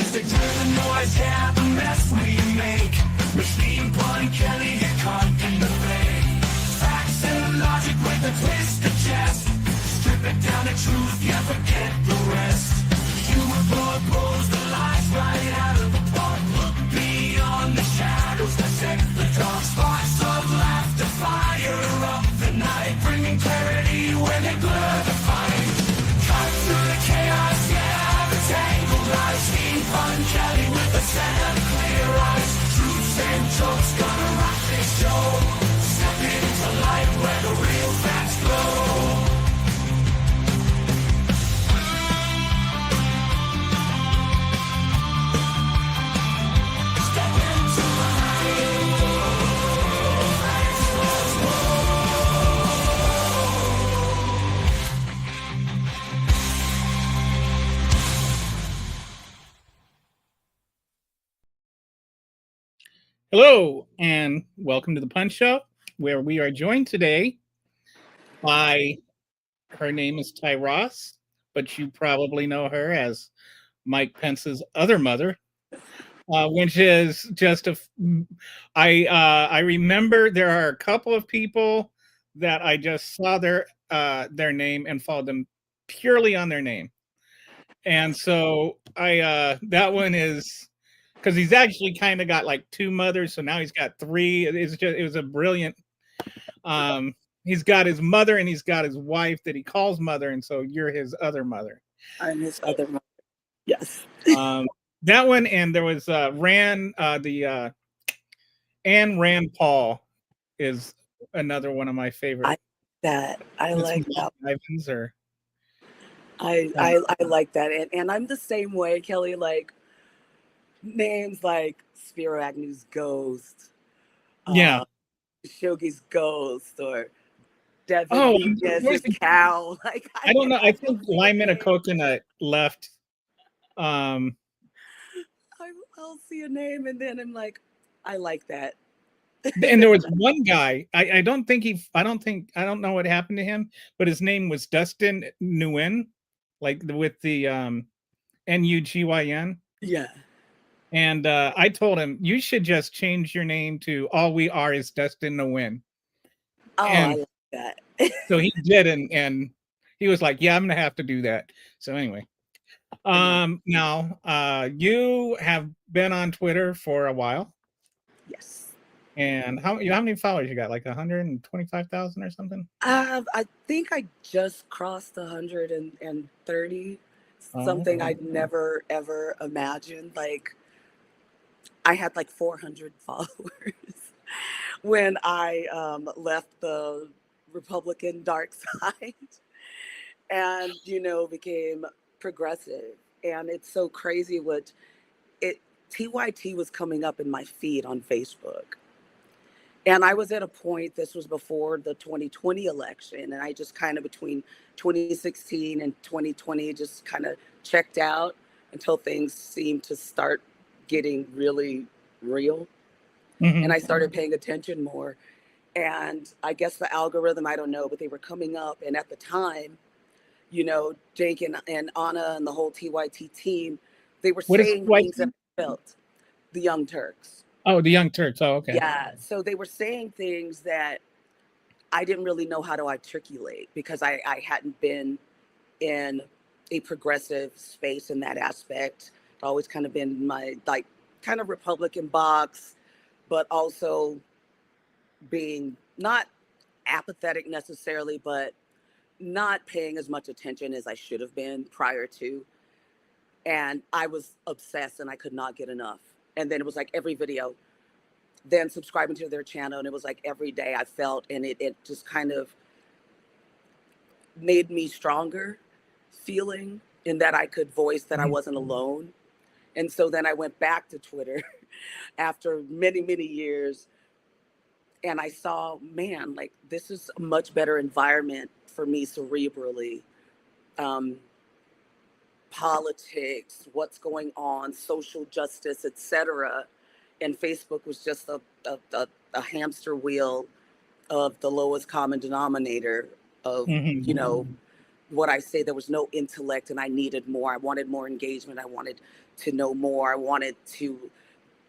music to the noise, yeah, the mess we make. Machine Pun Kelly get caught in the fake. Facts and logic with a twist of chest. Strip it down to truth, yeah, forget the rest. Humor pulls the lies right out of the park. Look beyond the shadows that set the dark. Sparks of laughter fire up the night, bringing clarity when they blur the fight. Cut through the chaos, yeah, the tangled lies. Steam Pun Kelly with a set of clear eyes. Truths and jokes gonna rock this show. Step into light where the real facts glow. Hello, and welcome to the Punch Show, where we are joined today by, her name is Ty Ross, but you probably know her as Mike Pence's other mother, which is just I remember there are a couple of people that I just saw their name and followed them purely on their name, and so that one is. Because he's actually kind of got like two mothers, so now he's got three. It was a brilliant. He's got his mother and he's got his wife that he calls mother, and so you're his other mother. I'm his other mother. Yes. That one, and there was Anne Rand Paul is another one of my favorites. I like that. Ivans or I like that, and I'm the same way, Kelly. Like names like Spiro Agnew's Ghost, yeah, Shogi's Ghost, or Devin Where's the cow. Like I don't know. I think Lyman a Coconut left. I'll see a name and then I'm like, I like that. And there was one guy. I don't know what happened to him, but his name was Dustin Nguyen, like with the Nugyn. Yeah. And I told him, you should just change your name to All We Are Is Dustin Nguyen. Oh, and I like that. So he did, and he was like, yeah, I'm going to have to do that. So anyway. Now, you have been on Twitter for a while. Yes. And how many followers you got? Like 125,000 or something? I think I just crossed 130. Something I'd never ever imagined. Like I had like 400 followers when I left the Republican dark side and became progressive. And it's so crazy what TYT was coming up in my feed on Facebook. And I was at a point, this was before the 2020 election, and I just kind of between 2016 and 2020 just kind of checked out until things seemed to start getting really real. Mm-hmm. And I started paying attention more. And I guess the algorithm, I don't know, but they were coming up. And at the time, Jake and Anna and the whole TYT team, they were saying things that I felt. The Young Turks. Oh, the Young Turks. Oh, okay. Yeah. So they were saying things that I didn't really know how to articulate because I hadn't been in a progressive space in that aspect. It's always kind of been my kind of Republican box, but also being not apathetic necessarily, but not paying as much attention as I should have been prior to. And I was obsessed and I could not get enough. And then it was like every video, then subscribing to their channel. And it was like every day I felt, and it just kind of made me stronger feeling in that I could voice that I wasn't alone. And so then I went back to Twitter after many, many years. And I saw, man, like this is a much better environment for me cerebrally. Politics, what's going on, social justice, etc. And Facebook was just a hamster wheel of the lowest common denominator of, what I say, there was no intellect and I needed more. I wanted more engagement. I wanted to know more. I wanted to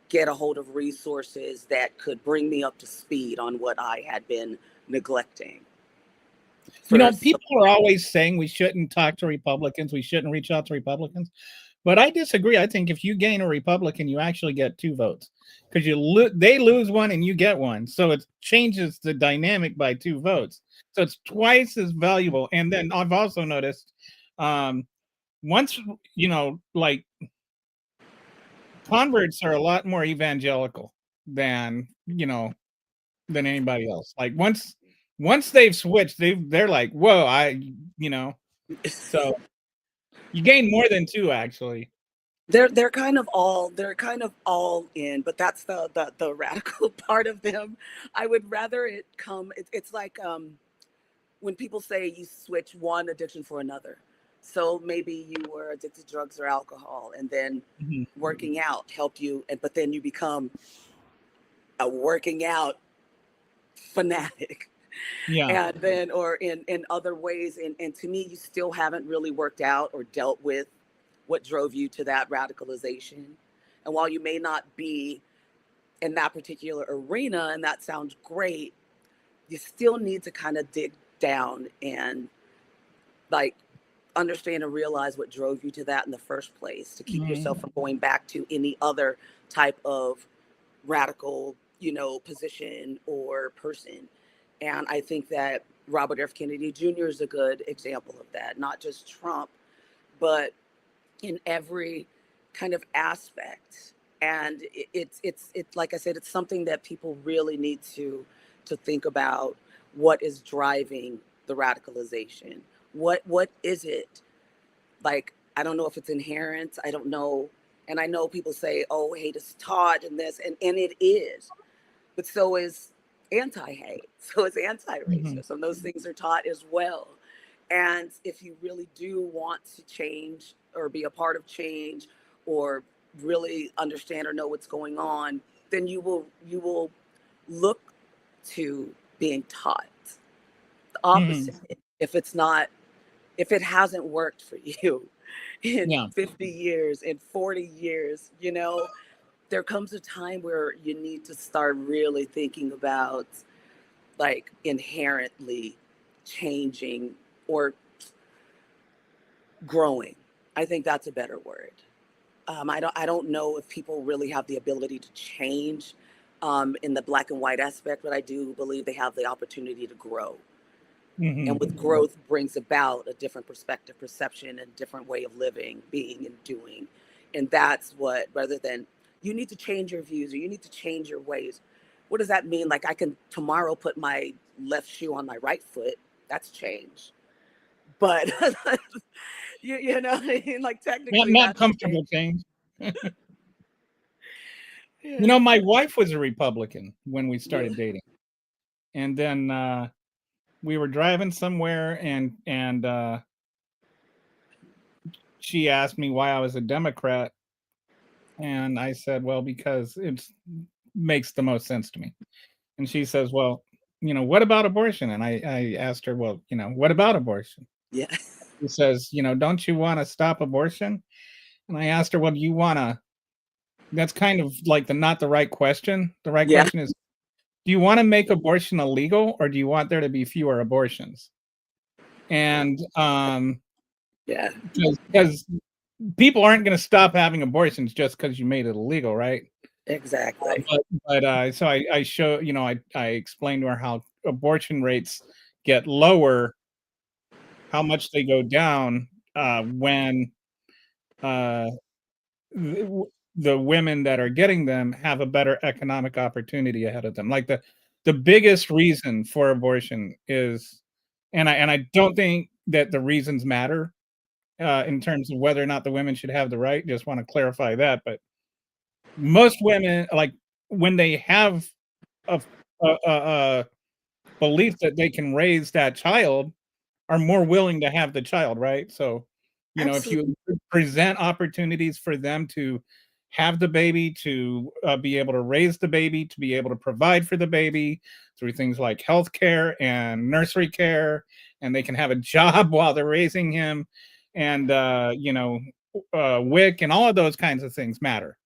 get a hold of resources that could bring me up to speed on what I had been neglecting. People are always saying we shouldn't talk to Republicans, we shouldn't reach out to Republicans. But I disagree. I think if you gain a Republican, you actually get 2 votes because they lose one and you get one. So it changes the dynamic by 2 votes. So it's twice as valuable. And then I've also noticed once, like converts are a lot more evangelical than anybody else. Like once they've switched, they're like, whoa, so you gain more than 2 actually. They're kind of all in, but that's the radical part of them. I would rather it come. It's like when people say you switch one addiction for another. So maybe you were addicted to drugs or alcohol, and then working out helped you, but then you become a working out fanatic. Yeah. And then, or in other ways, and to me, you still haven't really worked out or dealt with what drove you to that radicalization. And while you may not be in that particular arena, and that sounds great, you still need to kind of dig down and like understand and realize what drove you to that in the first place, to keep yourself from going back to any other type of radical, position or person. And I think that Robert F. Kennedy Jr. is a good example of that, not just Trump, but in every kind of aspect. And it's like I said, it's something that people really need to think about. What is driving the radicalization? What is it? Like, I don't know if it's inherent. I don't know. And I know people say, oh, hate is taught and this, and it is. But so is anti-hate. So is anti-racism. Those things are taught as well. And if you really do want to change or be a part of change or really understand or know what's going on, then you will look to being taught. The opposite. If it hasn't worked for you in 50 years, in 40 years, there comes a time where you need to start really thinking about like inherently changing or growing. I think that's a better word. I don't know if people really have the ability to change in the black and white aspect, but I do believe they have the opportunity to grow. And with growth brings about a different perspective, perception, and different way of living, being, and doing. And that's what, rather than you need to change your views or you need to change your ways. What does that mean? Like I can tomorrow put my left shoe on my right foot. That's change. But you know what I mean? Like technically not comfortable change. My wife was a Republican when we started dating. And then we were driving somewhere and she asked me why I was a Democrat. And I said, well, because it makes the most sense to me. And she says, well, what about abortion? And I asked her, well, what about abortion? Yeah. She says, don't you want to stop abortion? And I asked her, well, do you want to, that's kind of like not the right question. The right question is, do you want to make abortion illegal or do you want there to be fewer abortions? And because people aren't going to stop having abortions just because you made it illegal, right? Exactly. So I show, I explained to her how abortion rates get lower, how much they go down when the women that are getting them have a better economic opportunity ahead of them. Like the biggest reason for abortion is, and I don't think that the reasons matter in terms of whether or not the women should have the right. Just want to clarify that. But most women, like when they have a belief that they can raise that child, are more willing to have the child, right? So, if you present opportunities for them to have the baby, to be able to raise the baby, to be able to provide for the baby through things like healthcare and nursery care and they can have a job while they're raising him, and WIC and all of those kinds of things matter.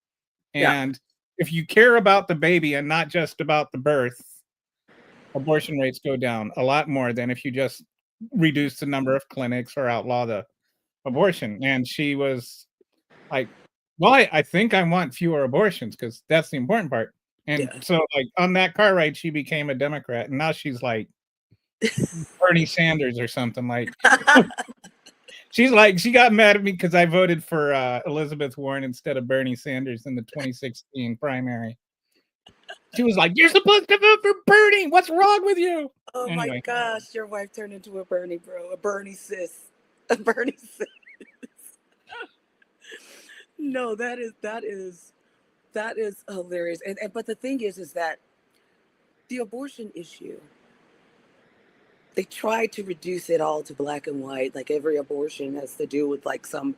Yeah. And if you care about the baby and not just about the birth, abortion rates go down a lot more than if you just reduce the number of clinics or outlaw the abortion. And she was like, well, I think I want fewer abortions because that's the important part. And Yeah. so, like, on that car ride, she became a Democrat, and now she's like Bernie Sanders or something. Like, she's like, she got mad at me because I voted for Elizabeth Warren instead of Bernie Sanders in the 2016 primary. She was like, "You're supposed to vote for Bernie. What's wrong with you?" Oh my Anyway, gosh, your wife turned into a Bernie bro, a Bernie sis, a Bernie sis. No, that is hilarious. And but the thing is that the abortion issue, they tried to reduce it all to black and white. Like every abortion has to do with like some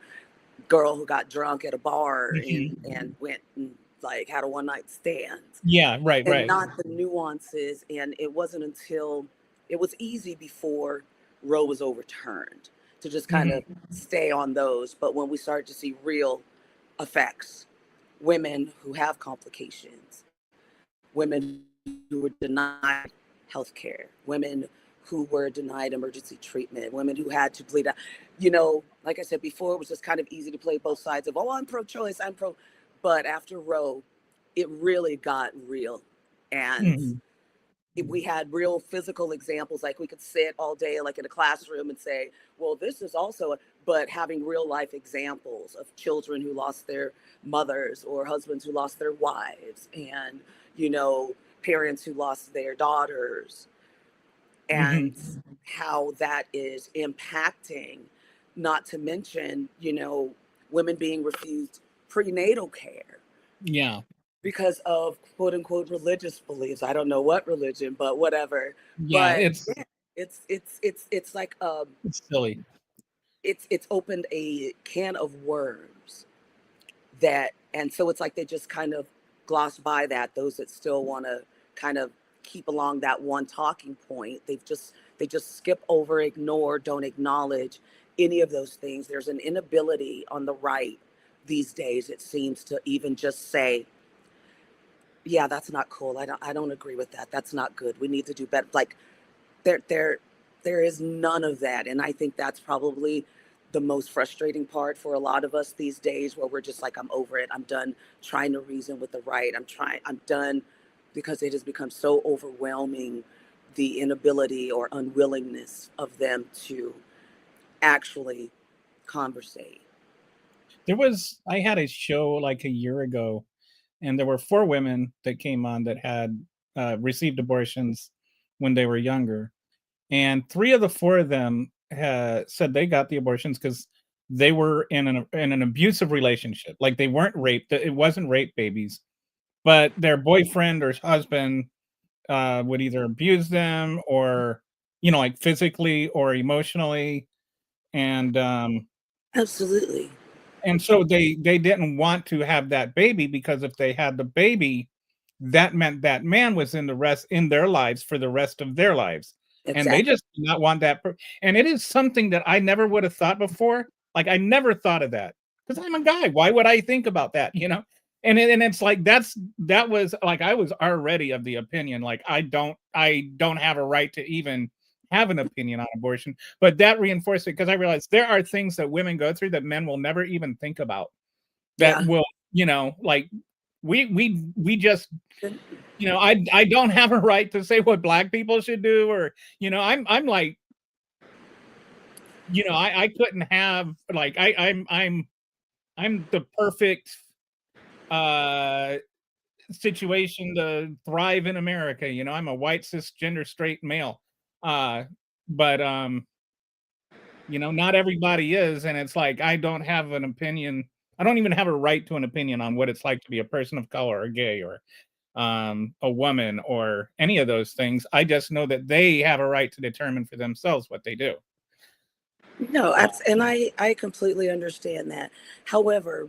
girl who got drunk at a bar mhm. and went and like had a one night stand, Yeah, right, and right. not the nuances. And it wasn't until it was easy before Roe was overturned to just kind Mhm, of stay on those. But when we started to see real effects, women who have complications, women who were denied health care, women who were denied emergency treatment, women who had to bleed out. Like I said before, it was just kind of easy to play both sides of, oh, I'm pro choice, I'm pro. But after Roe, it really got real. And mhm. we had real physical examples. Like we could sit all day like in a classroom and say, well, this is also, but having real life examples of children who lost their mothers or husbands who lost their wives, and you know parents who lost their daughters, and Mhm. how that is impacting, not to mention women being refused prenatal care Yeah. because of quote unquote religious beliefs. I don't know what religion, but whatever. Yeah, But it's yeah, it's like it's silly. it's opened a can of worms that, and so it's like they just kind of gloss by that. Those that still want to kind of keep along that one talking point, they just skip over, ignore, don't acknowledge any of those things. There's an inability on the right these days, it seems, to even just say, yeah, that's not cool. I don't agree with that. That's not good. We need to do better. Like there there there is none of that. And I think that's probably the most frustrating part for a lot of us these days, where we're just like, I'm over it. I'm done trying to reason with the right. I'm done, because it has become so overwhelming, the inability or unwillingness of them to actually conversate. I had a show like a year ago, and there were 4 women that came on that had, received abortions when they were younger, and 3 of the 4 of them had said they got the abortions because they were in an abusive relationship. Like, they weren't raped, it wasn't rape babies, but their boyfriend or husband, would either abuse them or, like, physically or emotionally, and, Absolutely. so they didn't want to have that baby, because if they had the baby, that meant that man was in their lives for the rest of their lives, and they Exactly. just do not want and it is something that I never would have thought before. Like, I never thought of that because 'cause I'm a guy. Why would I think about that, you know? And it's like that was like, I was already of the opinion, like, I don't have a right to even have an opinion on abortion, but that reinforced it because I realized there are things that women go through that men will never even think about, that Yeah. will, like, we just, I don't have a right to say what black people should do, or, I'm like, I couldn't have, like, I'm the perfect uh situation to thrive in America. I'm a white cisgender straight male. Uh but not everybody is, and it's like I don't have an opinion. I don't even have a right to an opinion on what it's like to be a person of color or gay or a woman or any of those things. I just know that they have a right to determine for themselves what they do. No, and I completely understand that. However,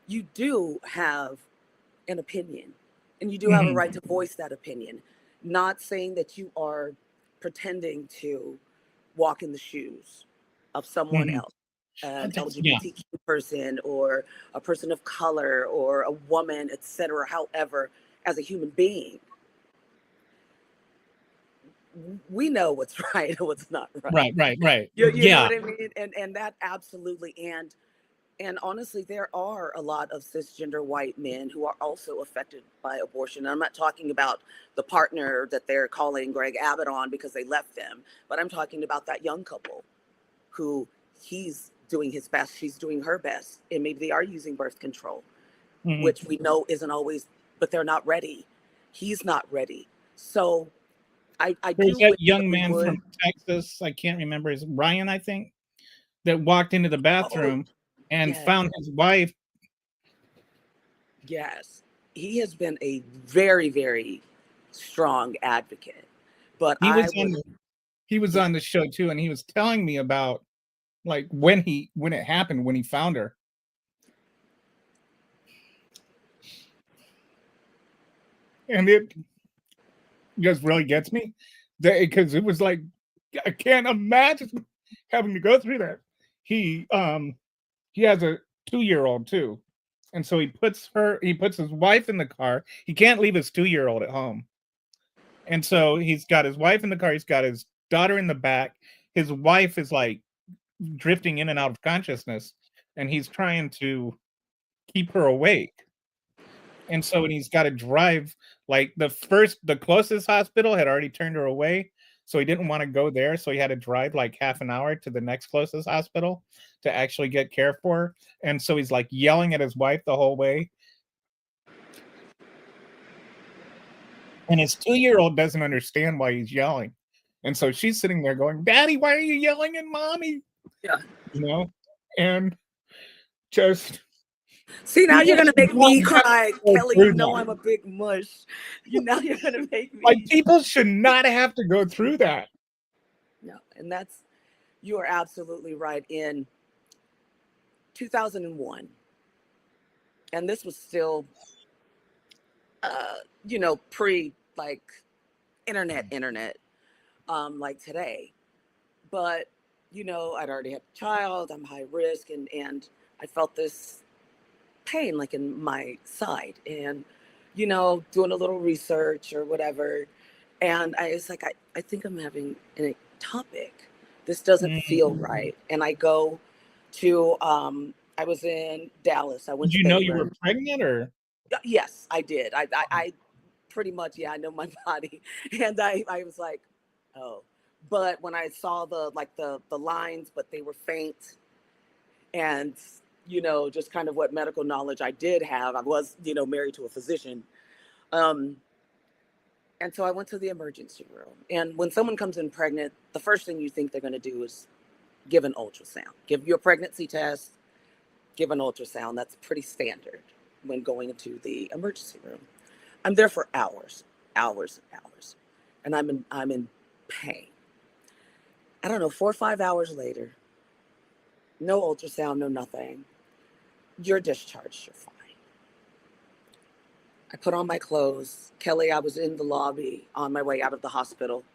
you do have an opinion, and you do have a Mhm. right to voice that opinion. Not saying that you are pretending to walk in the shoes of someone Mhm. else, an Yeah. LGBTQ person or a person of color or a woman, etc. However, as a human being, we know what's right and what's not right. Right. You know Yeah. what I mean? And that absolutely, and honestly, there are a lot of cisgender white men who are also affected by abortion. And I'm not talking about the partner that they're calling Greg Abbott on because they left them, but I'm talking about that young couple who he's doing his best, she's doing her best, and maybe they are using birth control, Mhm. which we know isn't always, but they're not ready. He's not ready. So I There's do that wish that young we man would. from Texas, I can't remember, his Ryan, I think, that walked into the Oh, bathroom and yes, found his wife. yes. He has been a very, very strong advocate. But He was on the he was on the show too, and he was telling me about, like, when it happened, when he found her. And it just really gets me, that because it was like, I can't imagine having to go through that. He, he has a 2-year-old too, and so he puts his wife in the car. He can't leave his 2-year-old at home, and so he's got his wife in the car, he's got his daughter in the back. His wife is, like, drifting in and out of consciousness, and he's trying to keep her awake. And so when he's gotta drive, like, the closest hospital had already turned her away, so he didn't wanna go there, so he had to drive, like, half an hour to the next closest hospital to actually get care for her, and so he's, like, yelling at his wife the whole way, and his 2-year-old doesn't understand why he's yelling, and so she's sitting there going, "Daddy, why are you yelling at mommy?" yeah. You know? And just See, now you're people gonna should make not me have to cry, go Kelly. You through know that. I'm a big mush. You now you're gonna make Like, me. people should not have to go through that. No, and that's, you are absolutely right. In 2001, and this was still, pre like internet, like today. But I'd already had a child. I'm high risk, and I felt this pain like in my side, and doing a little research or whatever, and I was like, I think I'm having an ectopic. This doesn't Mm. feel right. And I go to I was in Dallas. I Did went to you know you were Baylor. pregnant, or Yes, I did. I pretty much, yeah, I know my body. And I was like, oh. But when I saw the lines, but they were faint, and just kind of what medical knowledge I did have. I was married to a physician, um, and so I went to the emergency room. And when someone comes in pregnant, the first thing you think they're going to do is give an ultrasound, give you a pregnancy test, give an ultrasound. That's pretty standard when going into the emergency room. I'm there for hours, hours and hours, and I'm in pain. I don't know, 4 or 5 hours later, no ultrasound, no nothing. You're discharged. You're fine. I put on my clothes. Kelly, I was in the lobby on my way out of the hospital,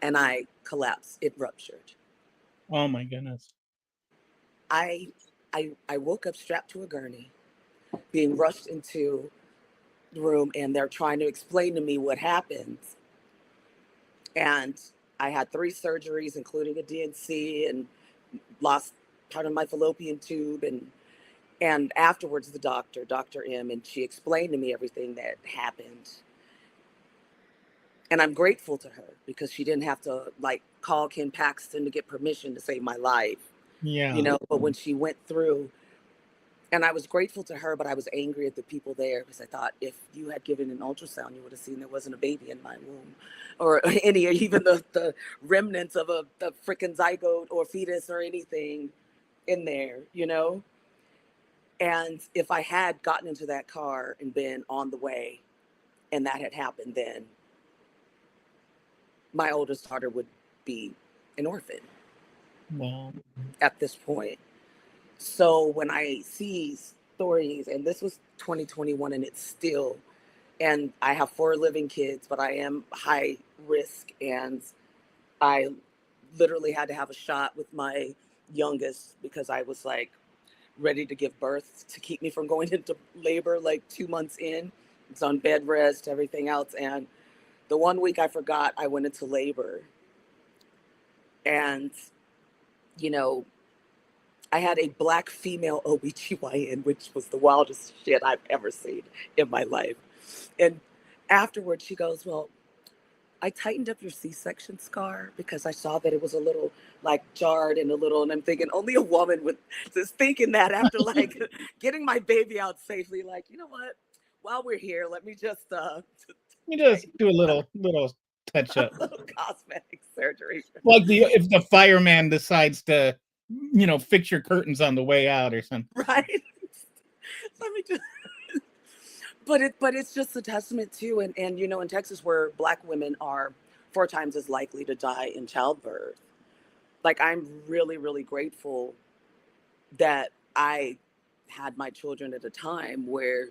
and I collapsed. It ruptured. oh my goodness. I I woke up strapped to a gurney, being rushed into the room, and they're trying to explain to me what happened. And I had 3 surgeries, including a DNC, and lost part of my fallopian tube. And afterwards, the doctor, Dr. M, and she explained to me everything that happened. And I'm grateful to her because she didn't have to like call Ken Paxton to get permission to save my life, Yeah. But when she went through, and I was grateful to her, but I was angry at the people there because I thought if you had given an ultrasound, you would have seen there wasn't a baby in my womb, or any, or even the remnants of the freaking zygote or fetus or anything in there. And if I had gotten into that car and been on the way, and that had happened, then my oldest daughter would be an orphan Wow. at this point. So when I see stories, and this was 2021, and it's still, and I have 4 living kids, but I am high risk, and I literally had to have a shot with my youngest because I was like ready to give birth to keep me from going into labor like 2 months in. It's on bed rest, everything else. And the 1 week I forgot I went into labor. And, you know, I had a black female OBGYN, which was the wildest shit I've ever seen in my life. And afterwards, she goes, well, I tightened up your C-section scar because I saw that it was a little like jarred and a little, and I'm thinking only a woman would just thinking that after like getting my baby out safely. Like, you know what? While we're here, let me just You just do a little touch a up, little cosmetic surgery. like if the fireman decides to, fix your curtains on the way out or something. Right? Let me just but it's just a testament to and you know in Texas where black women are 4 times as likely to die in childbirth. Like I'm really, really grateful that I had my children at a time where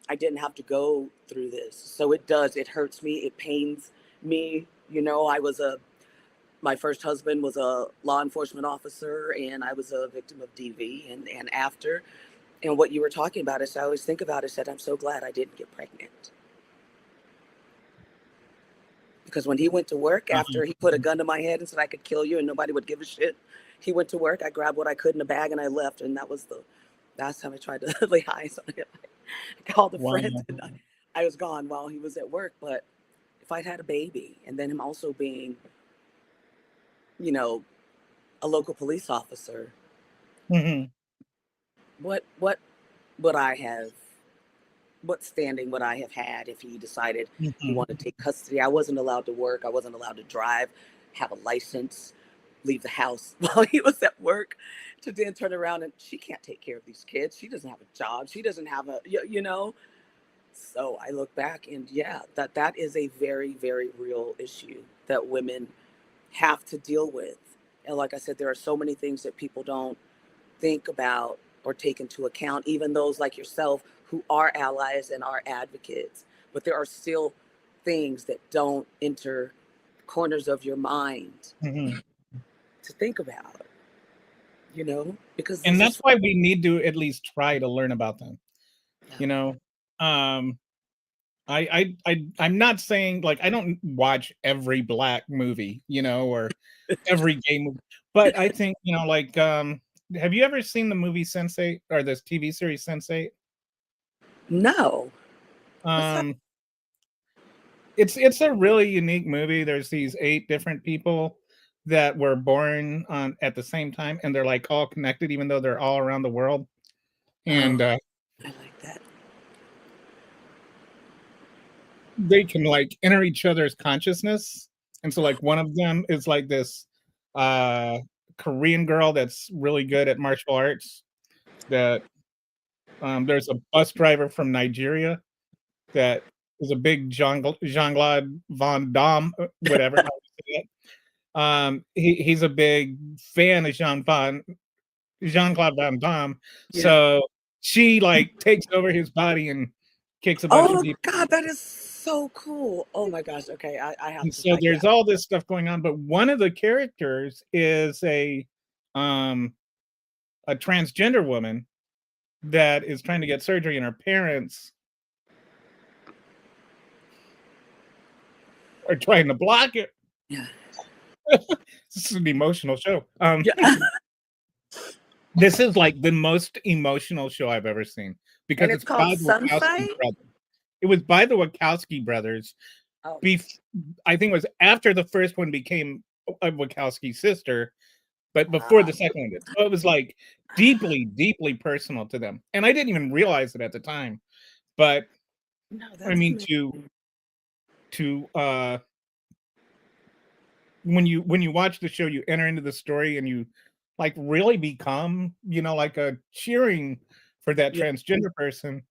I didn't have to go through this. So it hurts me, it pains me. You know, my first husband was a law enforcement officer and I was a victim of DV and after. And what you were talking about is I always think about is that I'm so glad I didn't get pregnant. Because when he went to work, after he put a gun to my head and said I could kill you and nobody would give a shit, he went to work, I grabbed what I could in a bag and I left. And that was the last time I tried to lay eyes on him. I called a Wow. friend and I was gone while he was at work. But if I'd had a baby and then him also being, you know, a local police officer, Mhm. what would I have, what standing would I have had if he decided he Mhm. wanted to take custody? I wasn't allowed to work. I wasn't allowed to drive, have a license, leave the house while he was at work to then turn around and she can't take care of these kids. She doesn't have a job. She doesn't have you know. So I look back and yeah, that is a very, very real issue that women have to deal with. And like I said, there are so many things that people don't think about or take into account, even those like yourself who are allies and are advocates. But there are still things that don't enter corners of your mind Mhm. to think about, you know, because And this that's is, why we need to at least try to learn about them. yeah. You know, um, I'm not saying like I don't watch every black movie, or every gay movie, but I think like have you ever seen the movie Sense8 or this TV series Sense8? No. What's that? Um, it's a really unique movie. There's these 8 different people that were born on at the same time, and they're like all connected, even though they're all around the world. Oh, And I like that. they can like enter each other's consciousness. And so like one of them is like this uh Korean girl that's really good at martial arts. That there's a bus driver from Nigeria that is a big Jean-Claude Van Damme, whatever. How you say it. He's a big fan of Jean-Claude Van Damme. Yeah. So she like takes over his body and kicks a bunch of Oh people. God, that is so cool. Oh my gosh. Okay, I have And to. so Yeah. there's all this stuff going on, but one of the characters is um a transgender woman that is trying to get surgery, and her parents are trying to block it. Yeah. This is an emotional show. Yeah. This is like the most emotional show I've ever seen because And it's it's called by the Wachowski Sunsight. brothers. It was by the Wachowski brothers. Oh, I think it was after the first one became a Wachowski sister, but before wow. the second one did. So it was like deeply, deeply personal to them. And I didn't even realize it at the time. But No, I that's mean amazing. to when you watch the show, you enter into the story and you like really become, like a cheering for that Yeah. transgender person.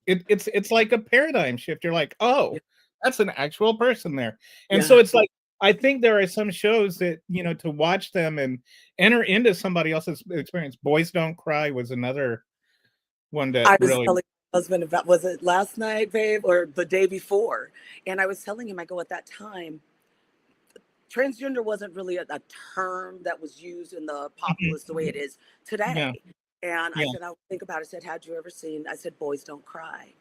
It's like a paradigm shift. You're like, Yeah. oh, that's an actual person there. And so Yeah. it's like I think there are some shows that, to watch them and enter into somebody else's experience. Boys Don't Cry was another one that I was really. telling my husband about, was it last night, babe, or the day before? And I was telling him, I go, at that time, transgender wasn't really a term that was used in the Mhm. populace the way it is Yeah, today. And I yeah. said, I would think about it. I said, had you ever seen? I said, Boys Don't Cry.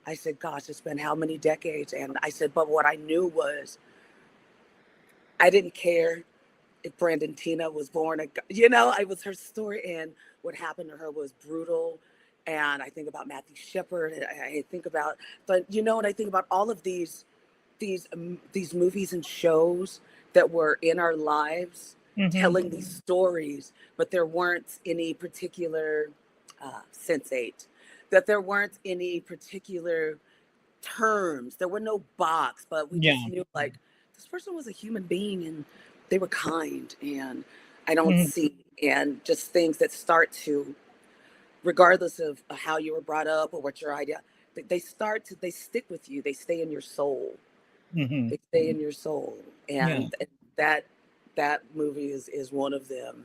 I said, gosh, it's been how many decades? And I said, but what I knew was I didn't care if Brandon Tina was born, I was her story, and what happened to her was brutal. And I think about Matthew Shepard, and I think about, but and I think about all of these movies and shows that were in our lives, Mhm. telling these stories, but there weren't any particular sensate, that there weren't any particular terms. There were no box, but we just Yeah. knew like this person was a human being and they were kind. And I don't Mhm. see, and just things that start to, regardless of how you were brought up or what your idea, they stick with you. They stay in your soul. Mhm. They stay in your soul. Yeah. And that movie is one of them.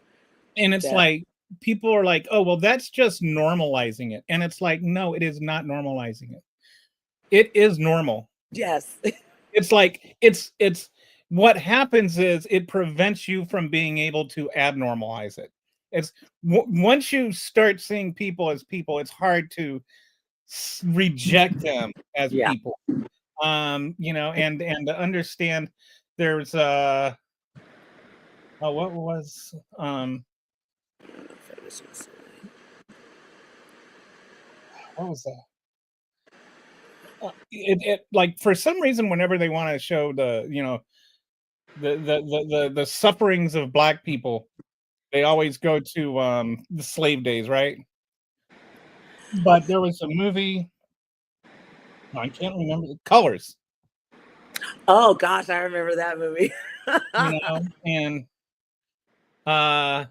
And it's That like people are like, "Oh, well, that's just normalizing it." And it's like, "No, it is not normalizing it. It is normal." yes. It's like it's what happens is it prevents you from being able to abnormalize it. It's once you start seeing people as people, it's hard to reject them as Yeah. people. And to understand there's oh, what was what was that? It like for some reason whenever they want to show the sufferings of black people, they always go to the slave days, right? But there was a movie, I can't remember the colors, Oh gosh, I remember that movie. and uh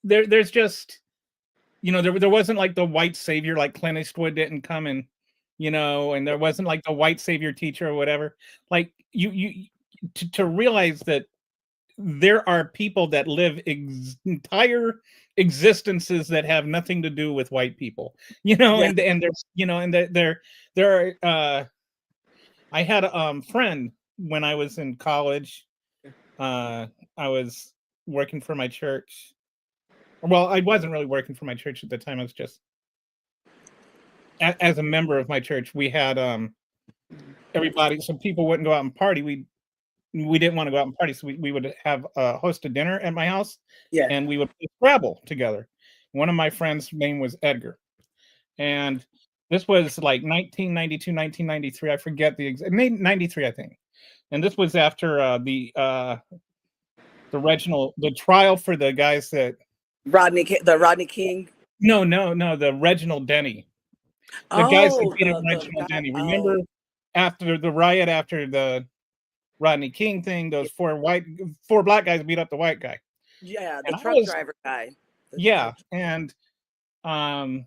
there's just there wasn't like the white savior, like Clint Eastwood didn't come and and there wasn't like the white savior teacher or whatever. Like you to realize that there are people that live entire existences that have nothing to do with white people, Yeah. and there's and there are I had a friend when I was in college. uh I was working for my church. Well, I wasn't really working for my church at the time. I was just as a member of my church. We had everybody, so people wouldn't go out and party. We didn't want to go out and party, so we would have host a dinner at my house, Yeah. and we would play Scrabble together. One of my friends' name was Edgar, and this was like 1992, 1993. I forget the exact, 93, I think. And this was after the trial for the guys that The Rodney King. no, the Reginald Denny, the guys that Oh, beat up the Reginald guy. Denny. Remember Oh, after the riot, after the Rodney King thing, those four black guys beat up the white guy. yeah, the And I truck was driver guy. The Yeah, truck. and um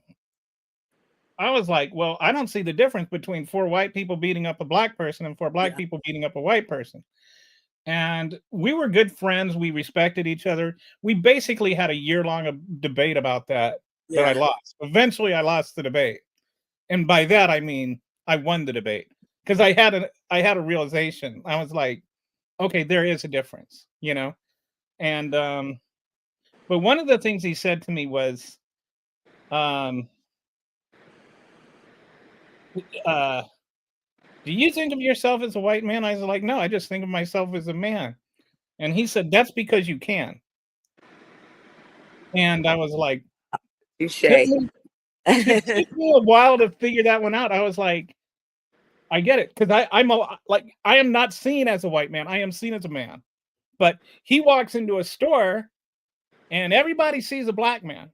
I was like, well, I don't see the difference between four white people beating up a black person and four black Yeah. people beating up a white person. And we were good friends. We respected each other. We basically had a year-long debate about that I Yeah. lost. Eventually, I lost the debate, and by that I mean I won the debate because I had a realization. I was like, okay, there is a difference. And but one of the things he said to me was, um, uh, "Do you think of yourself as a white man?" I was like, "No, I just think of myself as a man." And he said, "That's because you can." And I was like, took Touche. me took me a while to figure that one out. I was like, I get it because I am not seen as a white man. I am seen as a man. But he walks into a store and everybody sees a black man.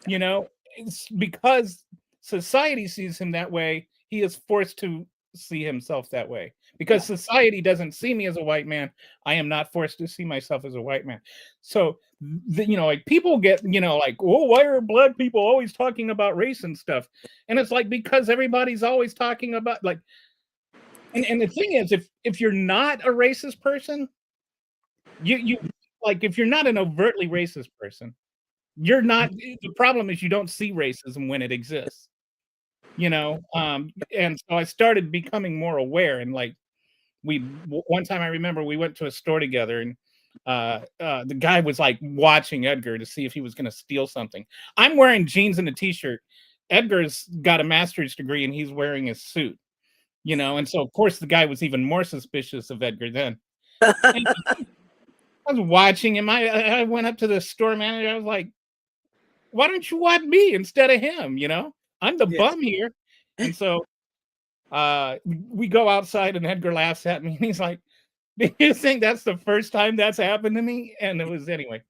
It's because society sees him that way. He is forced to see himself that way because Yeah. society doesn't see me as a white man. I am not forced to see myself as a white man. So like people get like, oh, why are black people always talking about race and stuff? And it's like because everybody's always talking about like, and the thing is, if you're not a racist person, you like if you're not an overtly racist person, you're not. The problem is you don't see racism when it exists. And so I started becoming more aware and like one time I remember we went to a store together, and the guy was like watching Edgar to see if he was going to steal something. I'm wearing jeans and a t-shirt. Edgar's got a master's degree and he's wearing a suit, and so of course the guy was even more suspicious of Edgar then. And I was watching him. I went up to the store manager. I was like, why don't you want me instead of him? I'm the Yeah. bum here. And so we go outside and Edgar laughs at me and he's like, do you think that's the first time that's happened to me? And it was, anyway.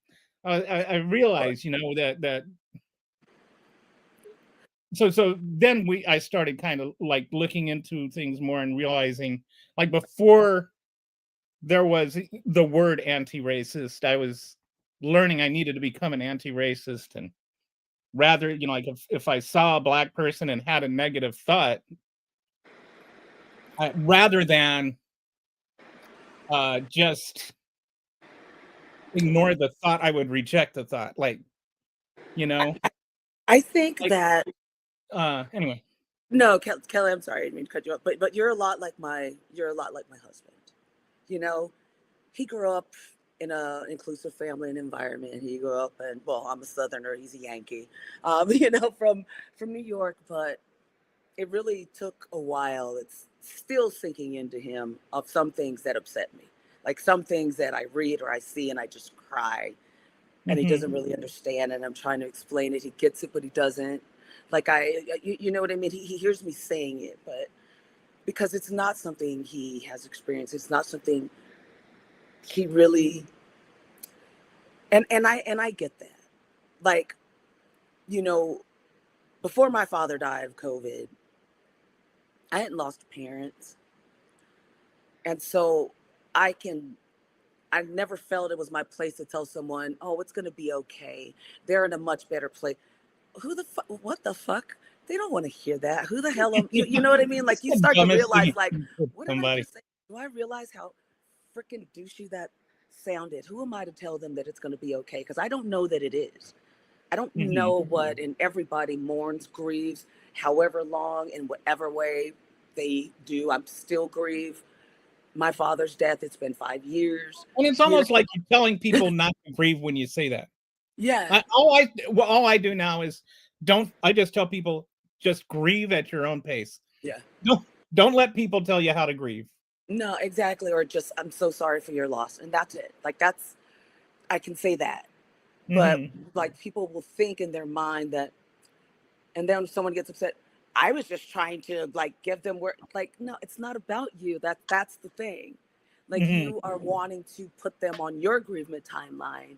I realized, that so then I started kind of like looking into things more and realizing, like, before there was the word anti-racist, I was learning I needed to become an anti-racist, and rather, like, if I saw a black person and had a negative thought, rather than just ignore the thought, I would reject the thought, like, I think like, that anyway. no, Kelly, I'm sorry, I didn't mean to cut you off, but you're a lot like my husband. He grew up in a inclusive family and environment. He grew up in, well, I'm a Southerner, he's a Yankee, from New York, but it really took a while. It's still sinking into him of some things that upset me, like some things that I read or I see and I just cry, and he doesn't really understand, and I'm trying to explain it. He gets it, but he doesn't. Like you know what I mean? He hears me saying it, but because it's not something he has experienced, it's not something he really, and I get that. Like, before my father died of COVID, I hadn't lost parents. And so I never felt it was my place to tell someone, oh, it's going to be okay. They're in a much better place. What the fuck? They don't want to hear that. Who the hell you know what I mean? Like, you start to realize, like, what did I just say? Do I realize how freaking douchey that sounded? Who am I to tell them that it's going to be okay? Because I don't know that it is. I don't know what, and everybody mourns, grieves, however long, in whatever way they do. I'm still grieve. My father's death, it's been 5 years. And it's almost like you're telling people not to grieve when you say that. Yeah. All I do now is I just tell people, just grieve at your own pace. Yeah. Don't let people tell you how to grieve. No, exactly. Or just, I'm so sorry for your loss. And that's it. Like, I can say that. But like, people will think in their mind that, and then someone gets upset, I was just trying to, like, give them where, like, no, it's not about you. That's the thing. Like, you are wanting to put them on your grievement timeline,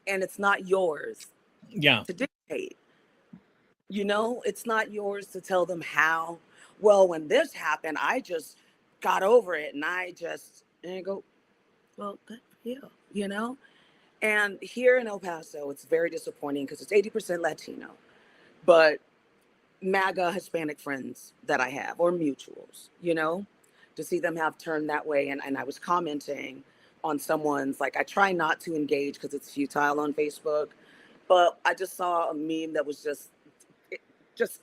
and it's not yours to dictate. It's not yours to tell them how. Well, when this happened, I just got over it, and I go, well, good for you, And here in El Paso, it's very disappointing because it's 80% Latino, but MAGA Hispanic friends that I have, or mutuals, to see them have turned that way. And I was commenting on someone's, like, I try not to engage because it's futile on Facebook, but I just saw a meme that was just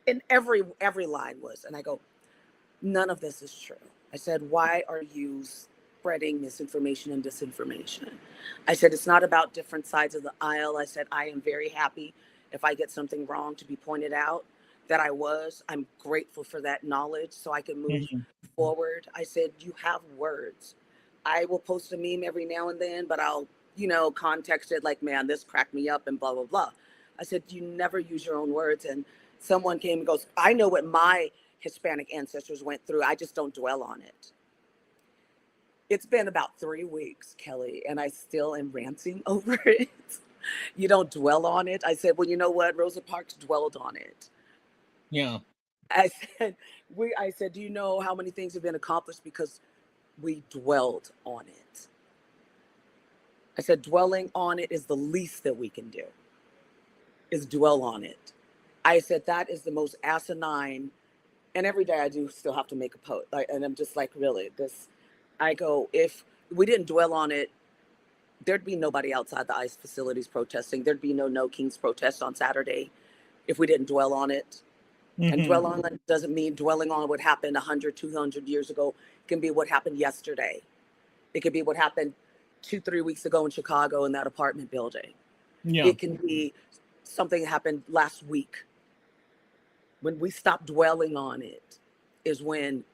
in every line was, and I go, none of this is true. I said, why are you spreading misinformation and disinformation? I said, it's not about different sides of the aisle. I said, I am very happy if I get something wrong to be pointed out that I'm grateful for that knowledge so I can move forward. I said, you have words. I will post a meme every now and then, but I'll, context it like, man, this cracked me up and blah, blah, blah. I said, you never use your own words. And someone came and goes, I know what my Hispanic ancestors went through. I just don't dwell on it. It's been about 3 weeks, Kelly, and I still am ranting over it. You don't dwell on it. I said, well, you know what? Rosa Parks dwelled on it. Yeah. I said, do you know how many things have been accomplished because we dwelled on it? I said, dwelling on it is the least that we can do, is dwell on it. I said, that is the most asinine. And every day I do still have to make a post. And I'm just like, really, I go, if we didn't dwell on it, there'd be nobody outside the ICE facilities protesting. There'd be no Kings protest on Saturday if we didn't dwell on it. And Hmm. dwell on it doesn't mean dwelling on what happened 100, 200 years ago. It can be what happened yesterday. It could be what happened 2, 3 weeks ago in Chicago in that apartment building. Yeah. It can be something that happened last week. When we stop dwelling on it is when,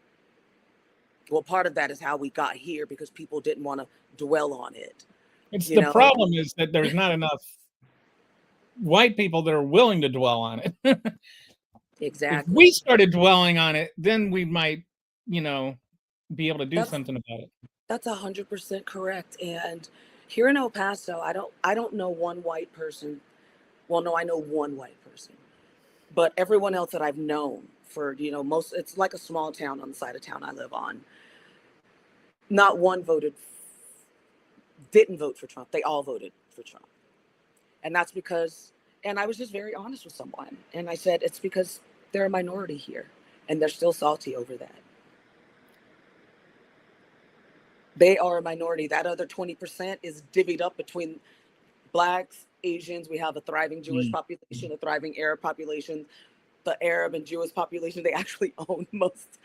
well, part of that is how we got here because people didn't want to dwell on it, It's you the know? problem is that there's not enough white people that are willing to dwell on it. If we Exactly. started dwelling on it, then we might, you know, be able to do That's something about it. that's 100% correct. And here in El Paso, I don't know one white person. Well, no, I know one white person, but everyone else that I've known for, most, it's like a small town on the side of town I live on. Not one didn't vote for Trump. They all voted for Trump. And that's because, and I was just very honest with someone. And I said, it's because they're a minority here and they're still salty over that. They are a minority. That other 20% is divvied up between blacks, Asians. We have a thriving Jewish Mm. population, a thriving Arab population. The Arab and Jewish population, they actually own most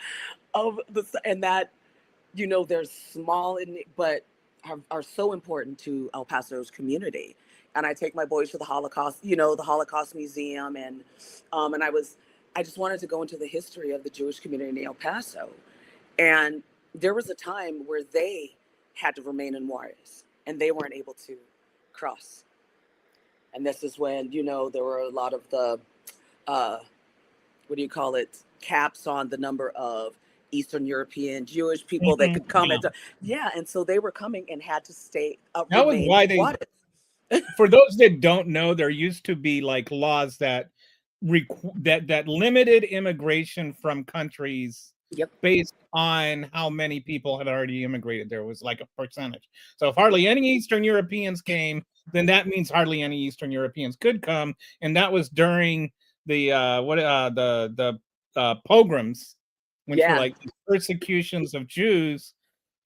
of and that, they're small, but are so important to El Paso's community. And I take my boys to the Holocaust, the Holocaust Museum. And I just wanted to go into the history of the Jewish community in El Paso. And there was a time where they had to remain in Juarez and they weren't able to cross. And this is when, there were a lot of the, what do you call it, caps on the number of Eastern European Jewish people that Mhm. could come. Yeah. Yeah. And so they were coming and had to That was remain why in Juarez. for those that don't know, there used to be like laws that that limited immigration from countries Yep. based on how many people had already immigrated. There was like a percentage. So if hardly any Eastern Europeans came, then that means hardly any Eastern Europeans could come. And that was during the pogroms, which were Yeah. like persecutions of Jews.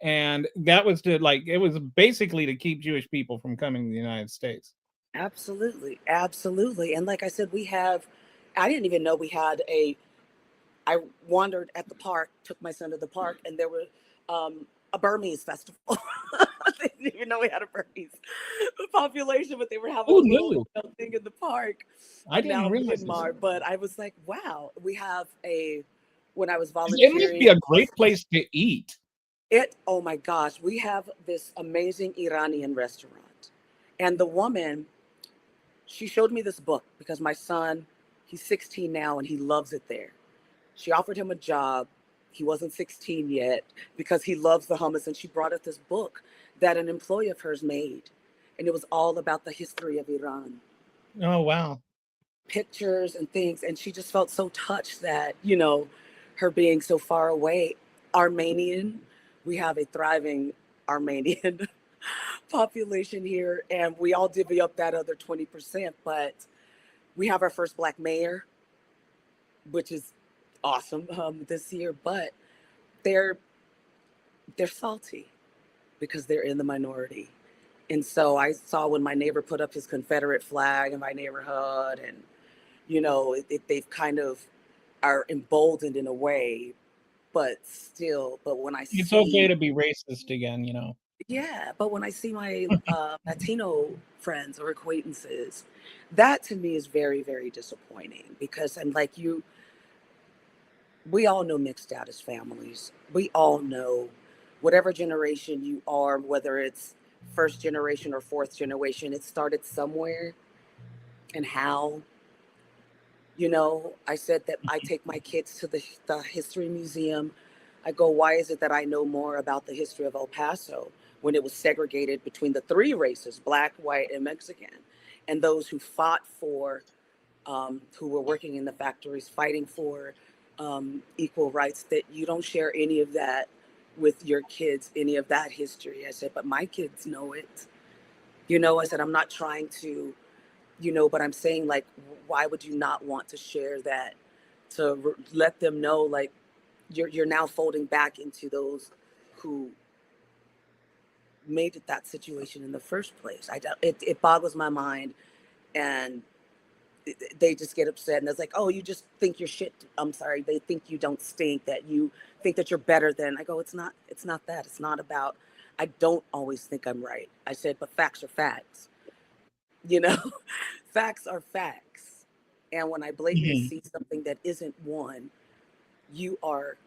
And that was to like it was basically to keep Jewish people from coming to the United States. Absolutely. Absolutely. And like I said, I didn't even know we had I wandered at the park, took my son to the park, and there was a Burmese festival. I didn't even know we had a Burmese population, but they were having Oh a little no, thing in the park. I didn't Now realize this. Myanmar, but I was like, wow, we have when I was It must be volunteering, a great place to eat. oh my gosh, we have this amazing Iranian restaurant. And the woman, she showed me this book because my son, he's 16 now and he loves it there. She offered him a job. He wasn't 16 yet because he loves the hummus. And she brought us this book that an employee of hers made. And it was all about the history of Iran, Oh wow. pictures and things. And she just felt so touched that, her being so far away, Armenian, we have a thriving Armenian population here. And we all divvy up that other 20%. But we have our first Black mayor, which is awesome this year, but they're salty because they're in the minority. And so I saw when my neighbor put up his Confederate flag in my neighborhood, and they've kind of are emboldened in a way, but still, but when I It's okay see, to be racist again, you know. yeah, but when I see my Latino friends or acquaintances, that to me is very, very disappointing because I'm like we all know mixed status families. We all know whatever generation you are, whether it's first generation or fourth generation, it started somewhere. And how, I said that I take my kids to the history museum. I go, why is it that I know more about the history of El Paso when it was segregated between the three races, Black, white, and Mexican, and those who fought for, who were working in the factories fighting for equal rights, that you don't share any of that with your kids, any of that history. I said, but my kids know it. I said, I'm not trying to, but I'm saying, like, why would you not want to share that to let them know, like, you're now folding back into those who made it that situation in the first place. It boggles my mind. And they just get upset and it's like, oh, you just think you're shit. I'm sorry, they think you don't stink, that you think that you're better than. I go, it's not that. It's not about, I don't always think I'm right. I said, but facts are facts, you know. Facts are facts. And when I blatantly Mhm. see something that isn't one, you are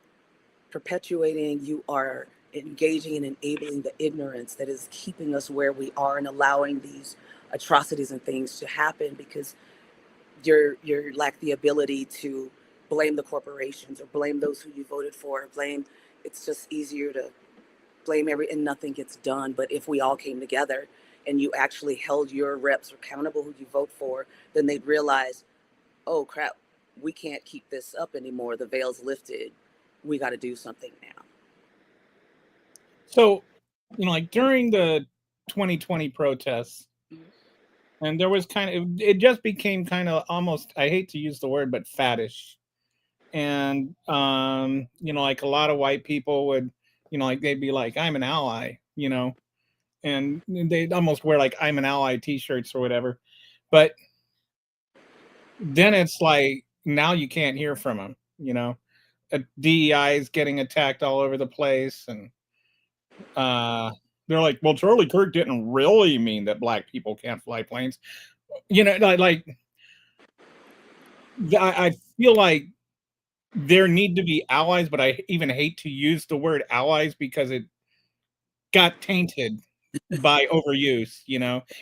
perpetuating, you are engaging and enabling the ignorance that is keeping us where we are and allowing these atrocities and things to happen, because you're lack the ability to blame the corporations or blame those who you voted for, or blame. It's just easier to blame and nothing gets done. But if we all came together and you actually held your reps accountable who you vote for, then they'd realize, oh crap, we can't keep this up anymore. The veil's lifted. We got to do something now. So, like during the 2020 protests, and there was it just became kind of almost, I hate to use the word, but faddish. And like a lot of white people would, like they'd be like, I'm an ally, and they'd almost wear like I'm an ally t-shirts or whatever. But then it's like now you can't hear from them, DEI is getting attacked all over the place, and they're like, well, Charlie Kirk didn't really mean that black people can't fly planes. Like I feel like there need to be allies, but I even hate to use the word allies because it got tainted by overuse.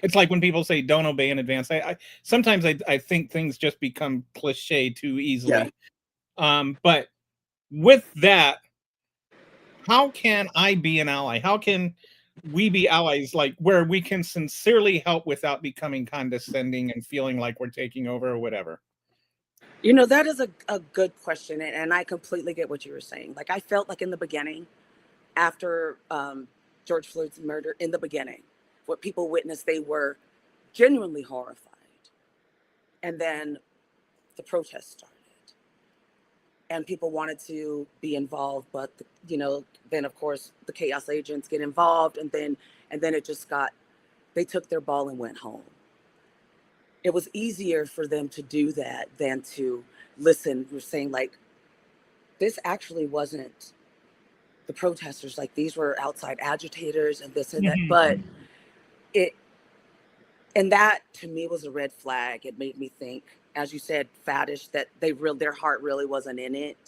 It's like when people say don't obey in advance. I sometimes I think things just become cliche too Yeah. easily. But with that, how can I be an ally? How can we be allies, like where we can sincerely help without becoming condescending and feeling like we're taking over or whatever? That is a good question. And I completely get what you were saying. Like, I felt like in the beginning, after George Floyd's murder, in the beginning, what people witnessed, they were genuinely horrified. And then the protests started and people wanted to be involved. But, then of course the chaos agents get involved, and then it just got, they took their ball and went home. It was easier for them to do that than to listen. We're saying, like, this actually wasn't the protesters, like these were outside agitators and this and that. Mhm. But it, and that to me was a red flag. It made me think, as you said, faddish, that their heart really wasn't in it.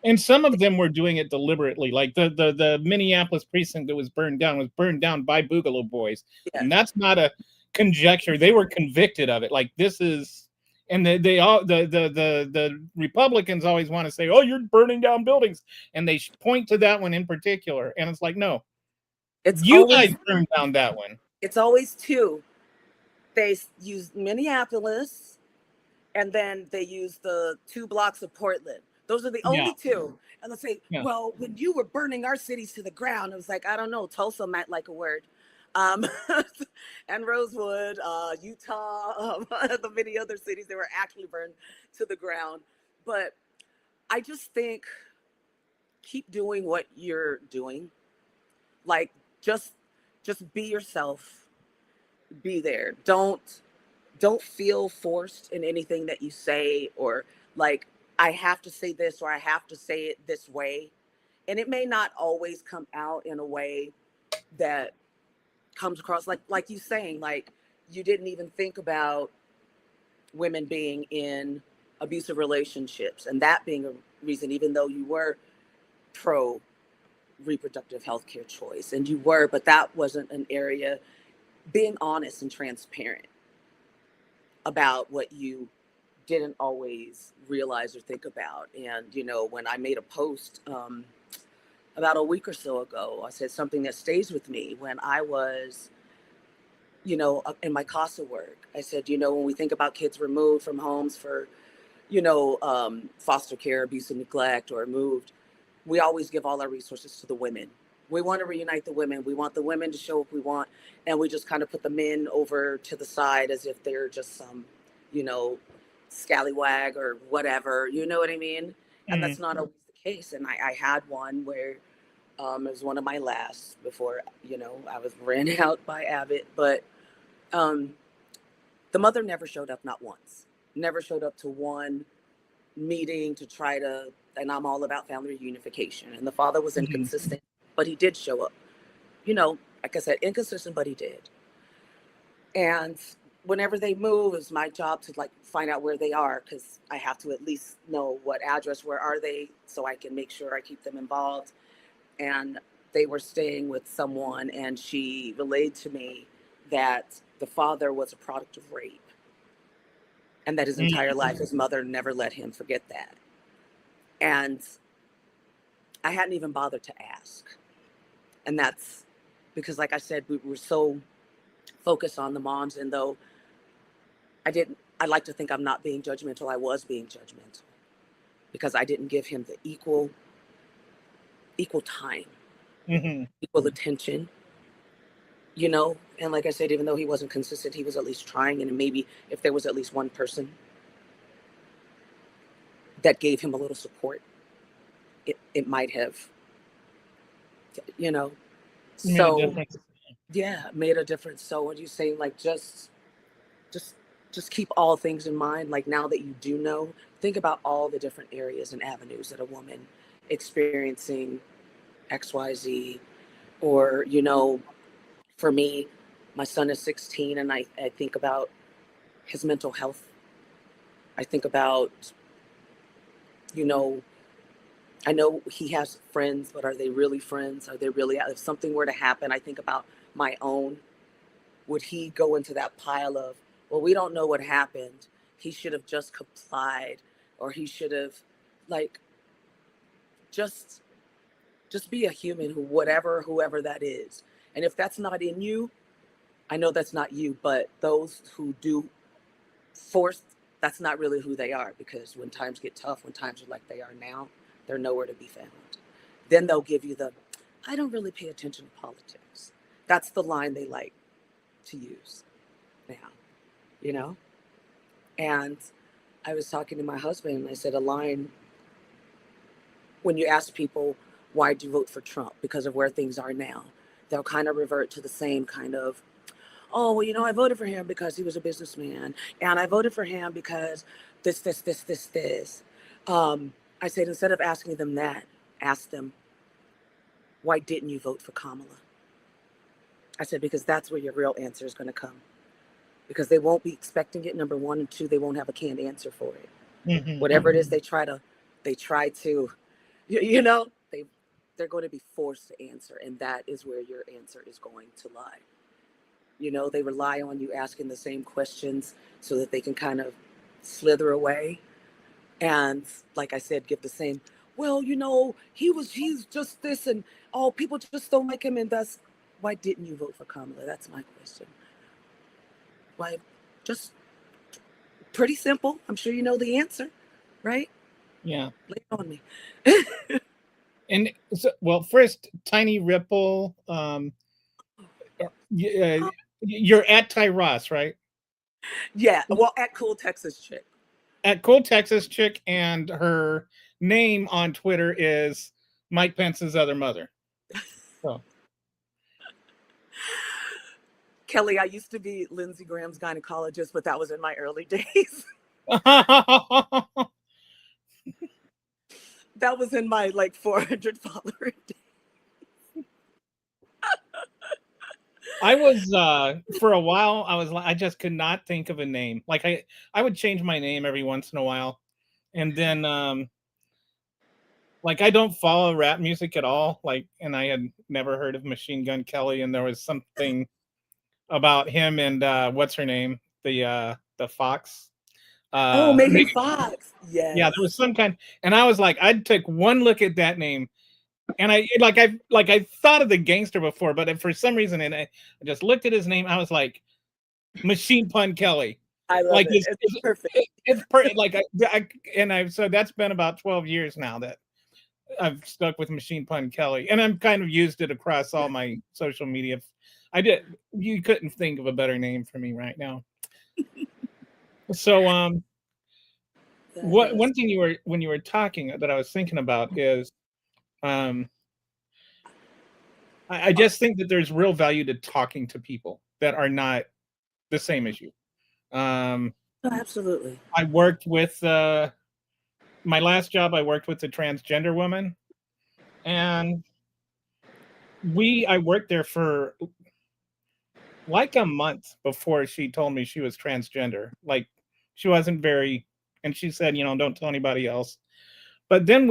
And some of them were doing it deliberately. Like the Minneapolis precinct that was burned down by Boogaloo Boys. Yeah. And that's not a conjecture. They were convicted of it. Like this is, and they all the Republicans always want to say, "Oh, you're burning down buildings," and they point to that one in particular. And it's like, no, It's you guys always burned down that one. it's always two. They use Minneapolis, and then they use the 2 blocks of Portland. Those are the Yeah, only two. And they'll say, yeah. well, when you were burning our cities to the ground, I was like, I don't know, Tulsa might like a word. Um, and Rosewood, Utah, the many other cities that were actually burned to the ground. But I just think, keep doing what you're doing. Like, just be yourself, be there. Don't feel forced in anything that you say, or like, I have to say this or I have to say it this way. And it may not always come out in a way that comes across like you saying, like, you didn't even think about women being in abusive relationships and that being a reason, even though you were pro reproductive health care choice, and you were, but that wasn't an area. Being honest and transparent about what you didn't always realize or think about. And, when I made a post about a week or so ago, I said something that stays with me when I was, in my CASA work. I said, when we think about kids removed from homes for, foster care, abuse, and neglect, or moved, we always give all our resources to the women. We want to reunite the women. We want the women to show up we want. And we just kind of put the men over to the side as if they're just some, scallywag or whatever. You know what I mean? And Mm. that's not always the case. And I had one where it was one of my last before, I was ran out by Abbott. But the mother never showed up, not once. never showed up to one meeting to try to, and I'm all about family reunification. And the father was Mhm. inconsistent, but he did show up. Like I said, inconsistent, but he did. And whenever they move, it's my job to like find out where they are, because I have to at least know what address, where are they, so I can make sure I keep them involved. And they were staying with someone, and she relayed to me that the father was a product of rape, and that his entire life his mother never let him forget that. And I hadn't even bothered to ask. And that's because, like I said, we were so focused on the moms. And though I like to think I'm not being judgmental, I was being judgmental because I didn't give him the equal time, Mhm. equal attention. And like I said, even though he wasn't consistent, he was at least trying. And maybe if there was at least one person that gave him a little support, it might have, you know. Made a So difference. yeah, made a difference. So what you saying, like, just just keep all things in mind. Like, now that you do know, think about all the different areas and avenues that a woman experiencing XYZ, or for me, my son is 16, and I think about his mental health. I think about, you know, I know he has friends, but are they really friends? Are they really, if something were to happen, I think about my own. Would he go into that pile of, well, we don't know what happened. He should have just complied, or he should have, like, just just be a human, whoever that is. And if that's not in you, I know that's not you, but those who do force, that's not really who they are, because when times get tough, when times are like they are now, they're nowhere to be found. Then they'll give you the, I don't really pay attention to politics. That's the line they like to use now, you know? And I was talking to my husband, and I said, a line, when you ask people, why do you vote for Trump? Because of where things are now. They'll kind of revert to the same kind of, oh, well, I voted for him because he was a businessman. And I voted for him because this. I said, instead of asking them that, ask them, why didn't you vote for Kamala? I said, because that's where your real answer is going to come. Because they won't be expecting it, number one, and two, they won't have a canned answer for it. Mhm. Whatever it is they try to, you know, they're going to be forced to answer, and that is where your answer is going to lie. They rely on you asking the same questions so that they can kind of slither away. And like I said, give the same, well, he's just this, and oh, people just don't like him, and that's why didn't you vote for Kamala? That's my question. Why? Just pretty simple. I'm sure you know the answer, right? Yeah. Lay it on me. And so, well, first, Tiny Ripple. You're at Ty Ross, right? Yeah, well, at Cool Texas Chick. At Cool Texas Chick, and her name on Twitter is Mike Pence's other mother. So. Kelly, I used to be Lindsey Graham's gynecologist, but that was in my early days. That was in my like 400 follower days. I was for a while. I was like, I just could not think of a name. Like I would change my name every once in a while, and then like I don't follow rap music at all. Like, and I had never heard of Machine Gun Kelly, and there was something about him and what's her name, the Fox. Oh, Megan Megan, Fox. yeah, Yes. there was some kind, and I was like, I'd take one look at that name, and I thought of the gangster before, but for some reason, and I just looked at his name, I was like, Machine Pun Kelly. I love Like it. It's perfect. it's perfect. Like so that's been about 12 years now that I've stuck with Machine Pun Kelly, and I'm kind of used it across all my social media. You couldn't think of a better name for me right now. So That what is. one thing when you were talking that I was thinking about is um I just think that there's real value to talking to people that are not the same as you. Um Oh, absolutely. I worked with my last job. I worked with a transgender woman, and I worked there for like a month before she told me she was transgender. Like she wasn't very, and she said, don't tell anybody else. But then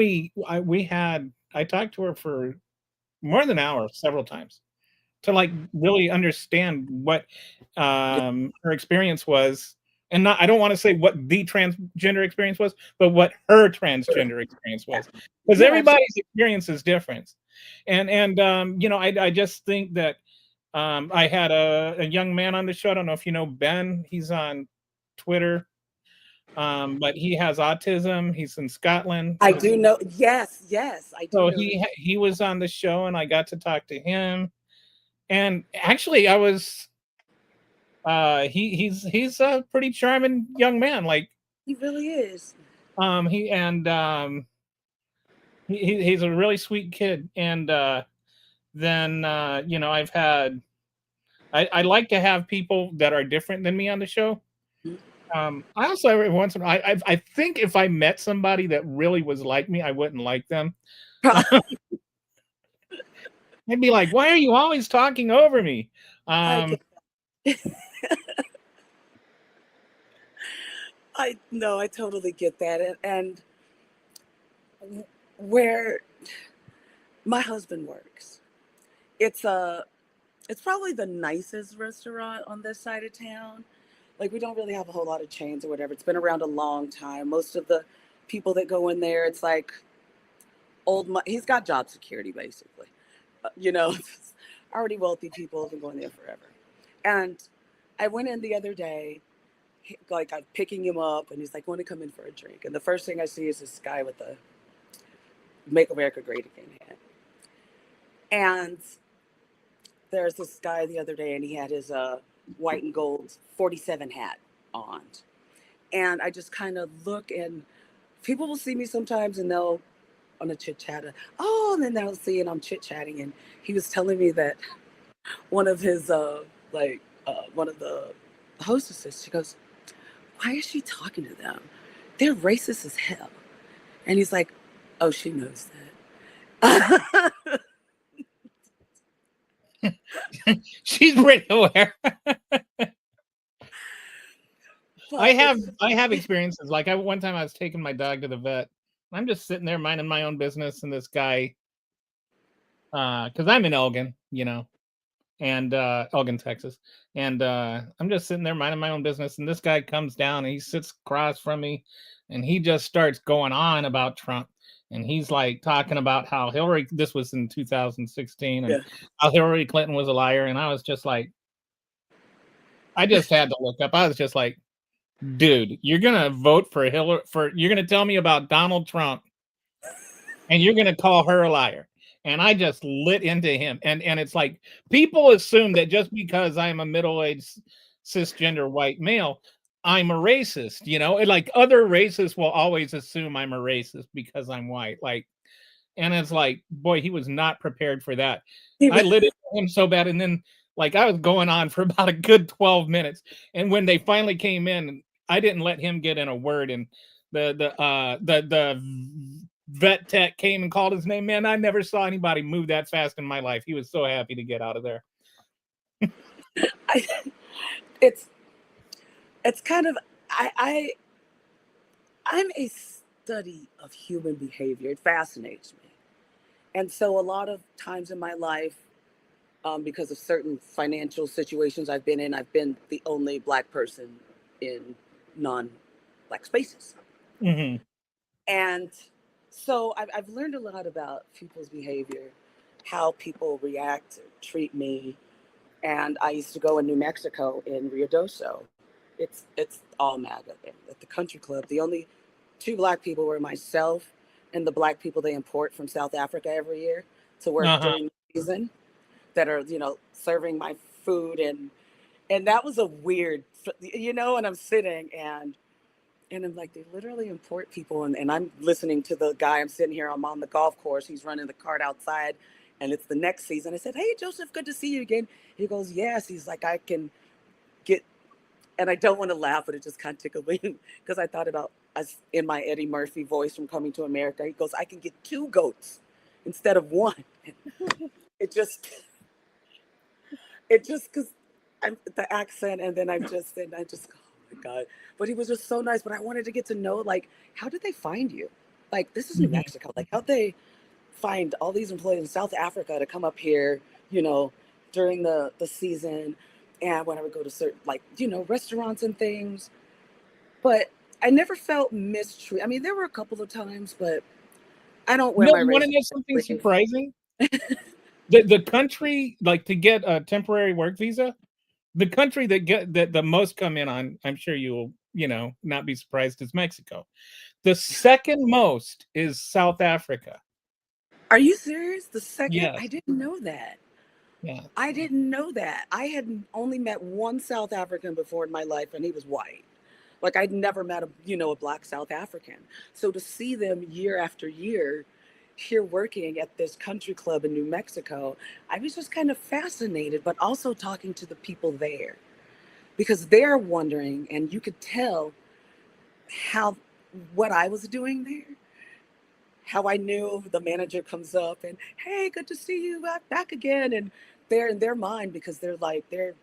I talked to her for more than an hour several times to like really understand what Yeah. her experience was, and not I don't want to say what the transgender experience was, but what her transgender experience was, because Yeah, absolutely. everybody's experience is different. I just think that I had a young man on the show. I don't know if you know Ben. He's on Twitter, but he has autism. He's in Scotland. I do know. Yes, yes, I do So know that. he was on the show, and I got to talk to him. And actually, I was he's a pretty charming young man. Like He really is. he and he's a really sweet kid. And then I've had I like to have people that are different than me on the show. I also every once in a while I think if I met somebody that really was like me, I wouldn't like them. I'd be like, why are you always talking over me? I get, I no, I totally get that, and where my husband works, it's a it's probably the nicest restaurant on this side of town. Like we don't really have a whole lot of chains or whatever. It's been around a long time. Most of the people that go in there, it's like he's got job security basically. You know, already wealthy people have been going there forever. And I went in the other day, like I'm picking him up, and he's like, "Want to come in for a drink?" And the first thing I see is this guy with the "Make America Great Again" hat. And there's this guy the other day, and he had his white and gold 47 hat on. And I just kind of look, and people will see me sometimes, and they'll on a chit chat, and then they'll see, and I'm chit chatting, and he was telling me that one of his one of the hostesses, she goes, "Why is she talking to them? They're racist as hell." And he's like, "Oh, she knows that." She's pretty aware. I But have it's I have experiences. Like one time I was taking my dog to the vet. I'm just sitting there minding my own business, and this guy, because I'm in Elgin, and Elgin, Texas, and I'm just sitting there minding my own business, and this guy comes down and he sits across from me, and he just starts going on about Trump, and he's like talking about how this was in 2016, and yeah. how Hillary Clinton was a liar, and I was just like, I just had to look up. I was just like, dude, you're gonna vote for Hillary you're gonna tell me about Donald Trump, and you're gonna call her a liar. And I just lit into him. And it's like people assume that just because I'm a middle-aged cisgender white male, I'm a racist, And like other racists will always assume I'm a racist because I'm white. Like, and it's like, boy, he was not prepared for that. I lit into him so bad. And then like I was going on for about a good 12 minutes. And when they finally came in, I didn't let him get in a word. And the vet tech came and called his name. Man, I never saw anybody move that fast in my life. He was so happy to get out of there. I, it's it's kind of I'm a study of human behavior. It fascinates me. And so a lot of times in my life, because of certain financial situations I've been in, I've been the only Black person in non-Black spaces. Mm-hmm. And so I've learned a lot about people's behavior, how people react, treat me. And I used to go in New Mexico in Rio Doso. It's all MAGA there at the country club. The only two Black people were myself and the Black people they import from South Africa every year to work Uh-huh. during the season that are, serving my food. And that was a weird, and I'm sitting and I'm like, they literally import people. And I'm listening to the guy, I'm sitting here, I'm on the golf course. He's running the cart outside and it's the next season. I said, "Hey, Joseph, good to see you again." He goes, "Yes." He's like, "I can get and I don't want to laugh, but it just kind of tickled me because I thought about us in my Eddie Murphy voice from Coming to America. He goes, "I can get two goats instead of one." It just, because I'm the accent, and then I just, oh my god. But he was just so nice. But I wanted to get to know, like, how did they find you? Like, this is New Mhm. Mexico. Like, how'd they find all these employees in South Africa to come up here, you know, during the season, and when I would go to certain, like, restaurants and things. But I never felt mistreated. I mean, there were a couple of times, but I don't wear No, my you want to race know something on my sleeve. surprising? The country, like, to get a temporary work visa, the country that get that the most come in on, I'm sure you will, not be surprised, is Mexico. The second most is South Africa. Are you serious? The second? I Yes. didn't know that. Yeah. I didn't know that. I had only met one South African before in my life, and he was white. Like, I'd never met a black South African. So to see them year after year here working at this country club in New Mexico, I was just kind of fascinated, but also talking to the people there because they're wondering, and you could tell how what I was doing there, how I knew the manager comes up and, "Hey, good to see you back again." And they're in their mind because they're like they're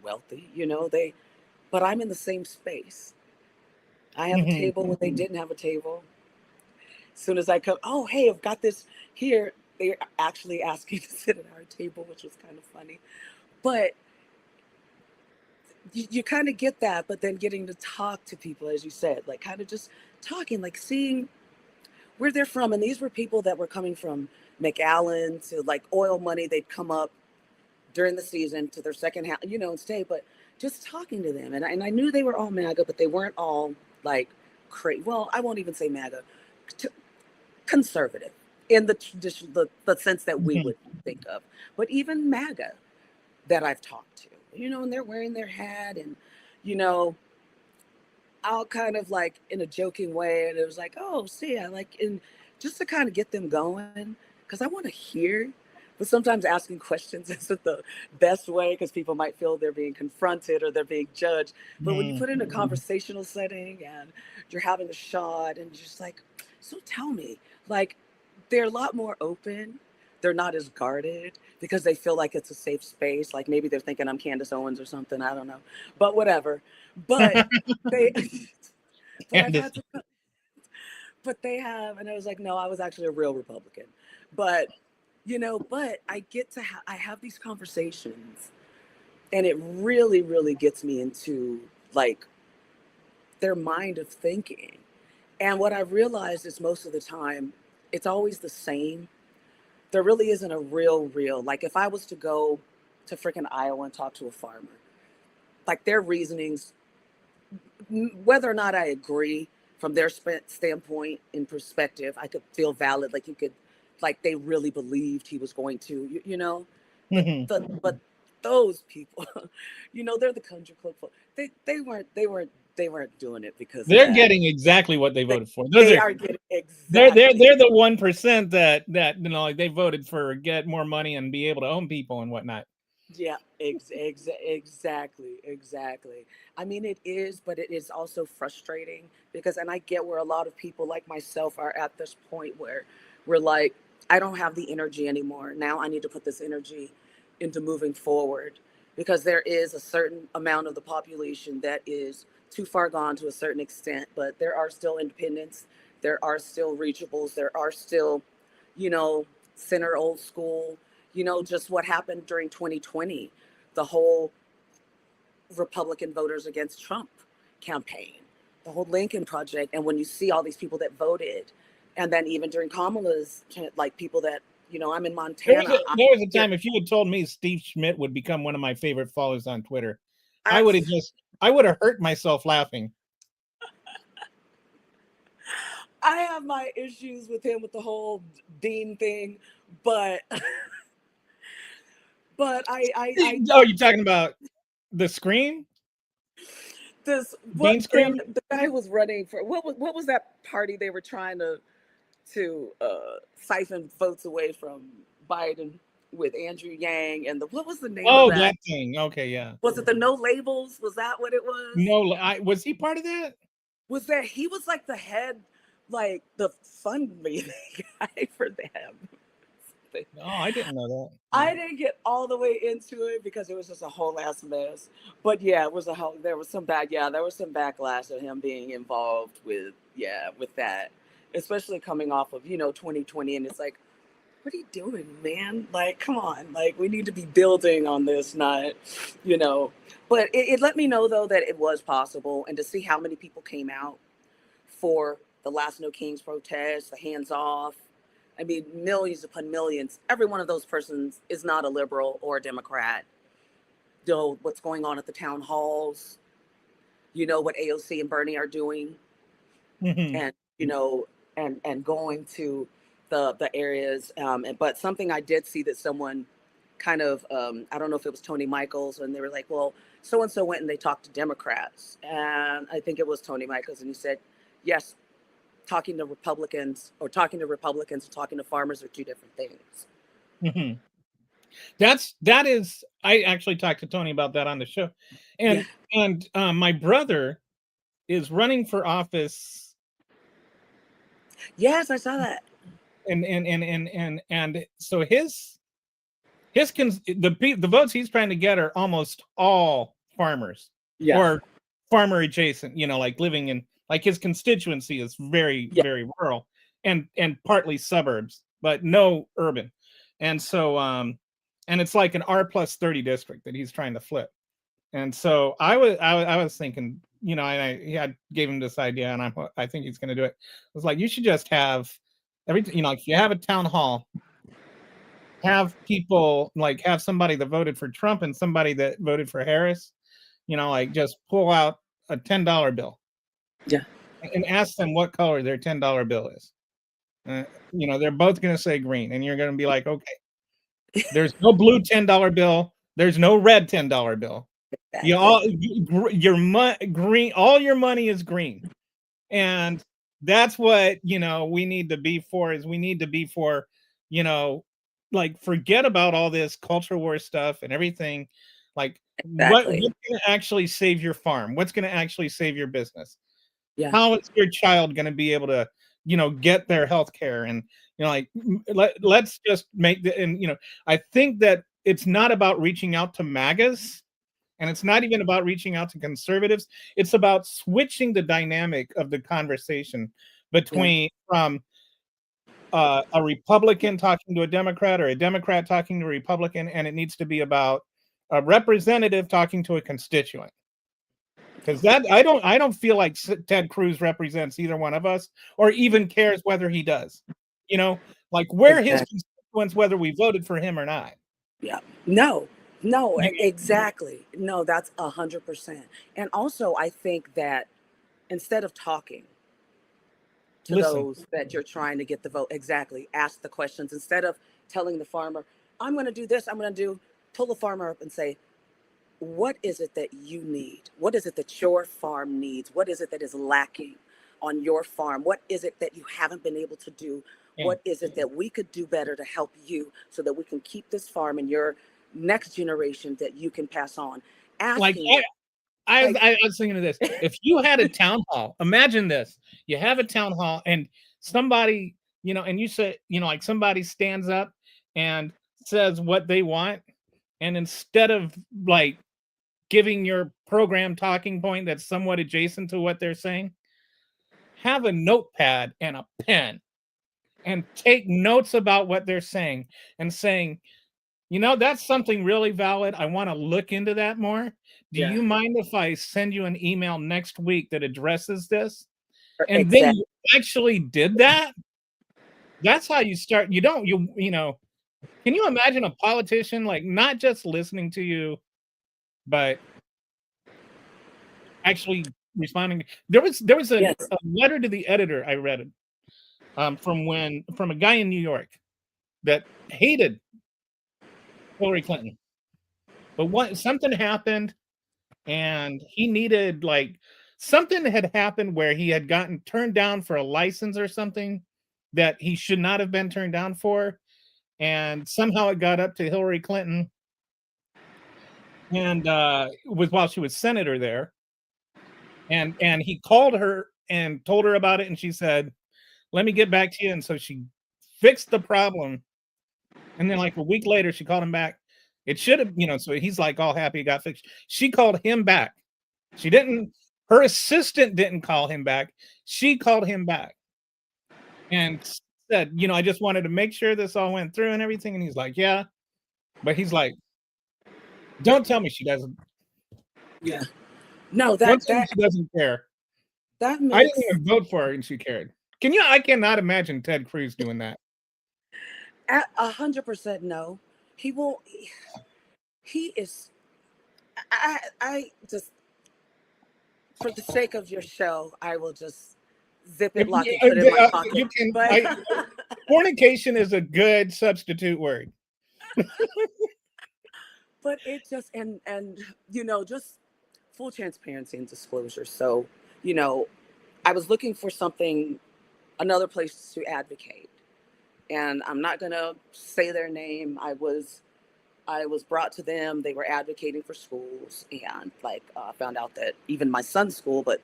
wealthy, but I'm in the same space. I have a Mhm. table when they didn't have a table. As soon as I come, "Oh, hey, I've got this here." They're actually asking to sit at our table, which was kind of funny. But you kind of get that, but then getting to talk to people, as you said, like kind of just talking, like seeing where they're from. And these were people that were coming from McAllen to like oil money. They'd come up during the season to their second half, and stay. But just talking to them, and I knew they were all MAGA, but they weren't all like crazy. Well, I won't even say MAGA, conservative in the tradition, the sense that we Mhm. would think of. But even MAGA that I've talked to, and they're wearing their hat, and you know, I'll kind of like in a joking way, and it was like, "Oh, see, I like," and just to kind of get them going, because I want to hear. But sometimes asking questions isn't the best way because people might feel they're being confronted or they're being judged. But when you Mhm. put in a conversational setting and you're having a shot and you're just like, "So tell me," like they're a lot more open. They're not as guarded because they feel like it's a safe space. Like maybe they're thinking I'm Candace Owens or something. I don't know, but whatever. But they, but I've Candace. had to, but they have, and I was like, no, I was actually a real Republican. But, but I get to, I have these conversations, and it really, really gets me into like their mind of thinking. And what I've realized is most of the time, it's always the same. There really isn't a real, like if I was to go to freaking Iowa and talk to a farmer, like their reasonings, whether or not I agree from their standpoint and perspective, I could feel valid. Like you could, like they really believed he was going to, But Mhm. but those people, they're the country club folk. They weren't doing it because of They're that. getting exactly what they They, voted for. Those they are are getting they're exactly. they're the 1% that like they voted for get more money and be able to own people and whatnot. Yeah, exactly. I mean, it is, but it is also frustrating because, and I get where a lot of people like myself are at this point where we're like, I don't have the energy anymore. Now I need to put this energy into moving forward because there is a certain amount of the population that is too far gone to a certain extent, but there are still independents, there are still reachables, there are still, you know, center old school, just what happened during 2020, the whole Republican voters against Trump campaign, the whole Lincoln Project. And when you see all these people that voted, and then even during Kamala's, like people that, I'm in Montana. There was a time, if you had told me Steve Schmidt would become one of my favorite followers on Twitter, I I, would have I would have hurt myself laughing. I have my issues with him with the whole Dean thing, but but I Oh, thought you're talking about the Scream? this Dean what and Scream? the guy was running for what was that party they were trying to siphon votes away from Biden. with Andrew Yang and the what was the name of Oh, that? that thing. Okay, yeah. Was it the No Labels? Was that what it was? No, was he part of that? Was that he was like the head, like the fundraising guy for them? No, I didn't know that. I didn't get all the way into it because it was just a whole ass mess. But yeah, it was a whole. There was some there was some backlash of him being involved with with that, especially coming off of 2020, and it's like, what are you doing, man? Like, come on, like we need to be building on this, not, you know. But it let me know though that it was possible, and to see how many people came out for the Last No Kings protest, the hands off. I mean, millions upon millions. Every one of those persons is not a liberal or a Democrat. Know what's going on at the town halls. You know what AOC and Bernie are doing, Mhm. and and going to the areas. But something I did see that someone kind of I don't know if it was Tony Michaels, and they were like, well, so and so went and they talked to Democrats, and I think it was Tony Michaels, and he said, yes, talking to Republicans and talking to farmers are two different things. Mhm. That is. I actually talked to Tony about that on the show, Yeah. and my brother is running for office, Yes, I saw that. and so the votes he's trying to get are almost all farmers Yeah. or farmer adjacent. Like living in, like, his constituency is very, Yeah. very rural and partly suburbs, but no urban. And so and it's like an R+30 district that he's trying to flip. And so I was thinking, I gave him this idea, and I think he's going to do it. I was like, you should just have everything, if you have a town hall, have people, like, have somebody that voted for Trump and somebody that voted for Harris, like, just pull out a $10 bill. Yeah. And ask them what color their $10 bill is. They're both going to say green, and you're going to be like, okay, there's no blue $10 bill. There's no red $10 bill. Green, all your money is green. And that's what, we need to be for, like, forget about all this culture war stuff and everything. Like, what's Exactly. going to actually save your farm? What's going to actually save your business? Yeah. How is your child going to be able to, get their health care? And, like, let's just make I think that it's not about reaching out to MAGAs, and it's not even about reaching out to conservatives. It's about switching the dynamic of the conversation between from a Republican talking to a Democrat or a Democrat talking to a Republican, and it needs to be about a representative talking to a constituent. Because I don't feel like Ted Cruz represents either one of us, or even cares whether he does. Like, we're his constituents, whether we voted for him or not. Yeah. No, exactly. No, that's 100%. And also, I think that instead of talking to Listen. those that you're trying to get the vote, exactly, ask the questions instead of telling the farmer, I'm going to do this, I'm going to do, pull the farmer up and say, what is it that you need? What is it that your farm needs? What is it that is lacking on your farm? What is it that you haven't been able to do? What is it that we could do better to help you so that we can keep this farm in your next generation that you can pass on? Like, Asking, I was thinking of this. If you had a town hall, imagine this. You have a town hall, and somebody, and you say, like, somebody stands up and says what they want, and instead of, like, giving your program talking point that's somewhat adjacent to what they're saying, have a notepad and a pen and take notes about what they're saying and saying, that's something really valid. I want to look into that more. Do you mind if I send you an email next week that addresses this? And then you actually did that. That's how you start. Can you imagine a politician, like, not just listening to you, but actually responding? There was a letter to the editor I read from a guy in New York that hated Hillary Clinton, but something happened, and he needed, like, something had happened where he had gotten turned down for a license or something that he should not have been turned down for, and somehow it got up to Hillary Clinton, and it was while she was senator there, and he called her and told her about it, and she said, "Let me get back to you." And so she fixed the problem, and then like a week later, she called him back. It should have, so he's like all happy it got fixed. She called him back. She didn't. Her assistant didn't call him back. She called him back and said, "I just wanted to make sure this all went through and everything." And he's like, "Yeah," but he's like, "Don't tell me she doesn't. Yeah. No, Don't tell me she doesn't care. that I didn't makes even vote for her, and she cared." I cannot imagine Ted Cruz doing that. 100% no. He won't. He is. I just, for the sake of your show, I will just zip it, lock it, put it in my pocket. You can. But Fornication is a good substitute word. but it just and just full transparency and disclosure. So I was looking for something, another place to advocate, and I'm not gonna say their name. I was brought to them. They were advocating for schools, and found out that even my son's school, but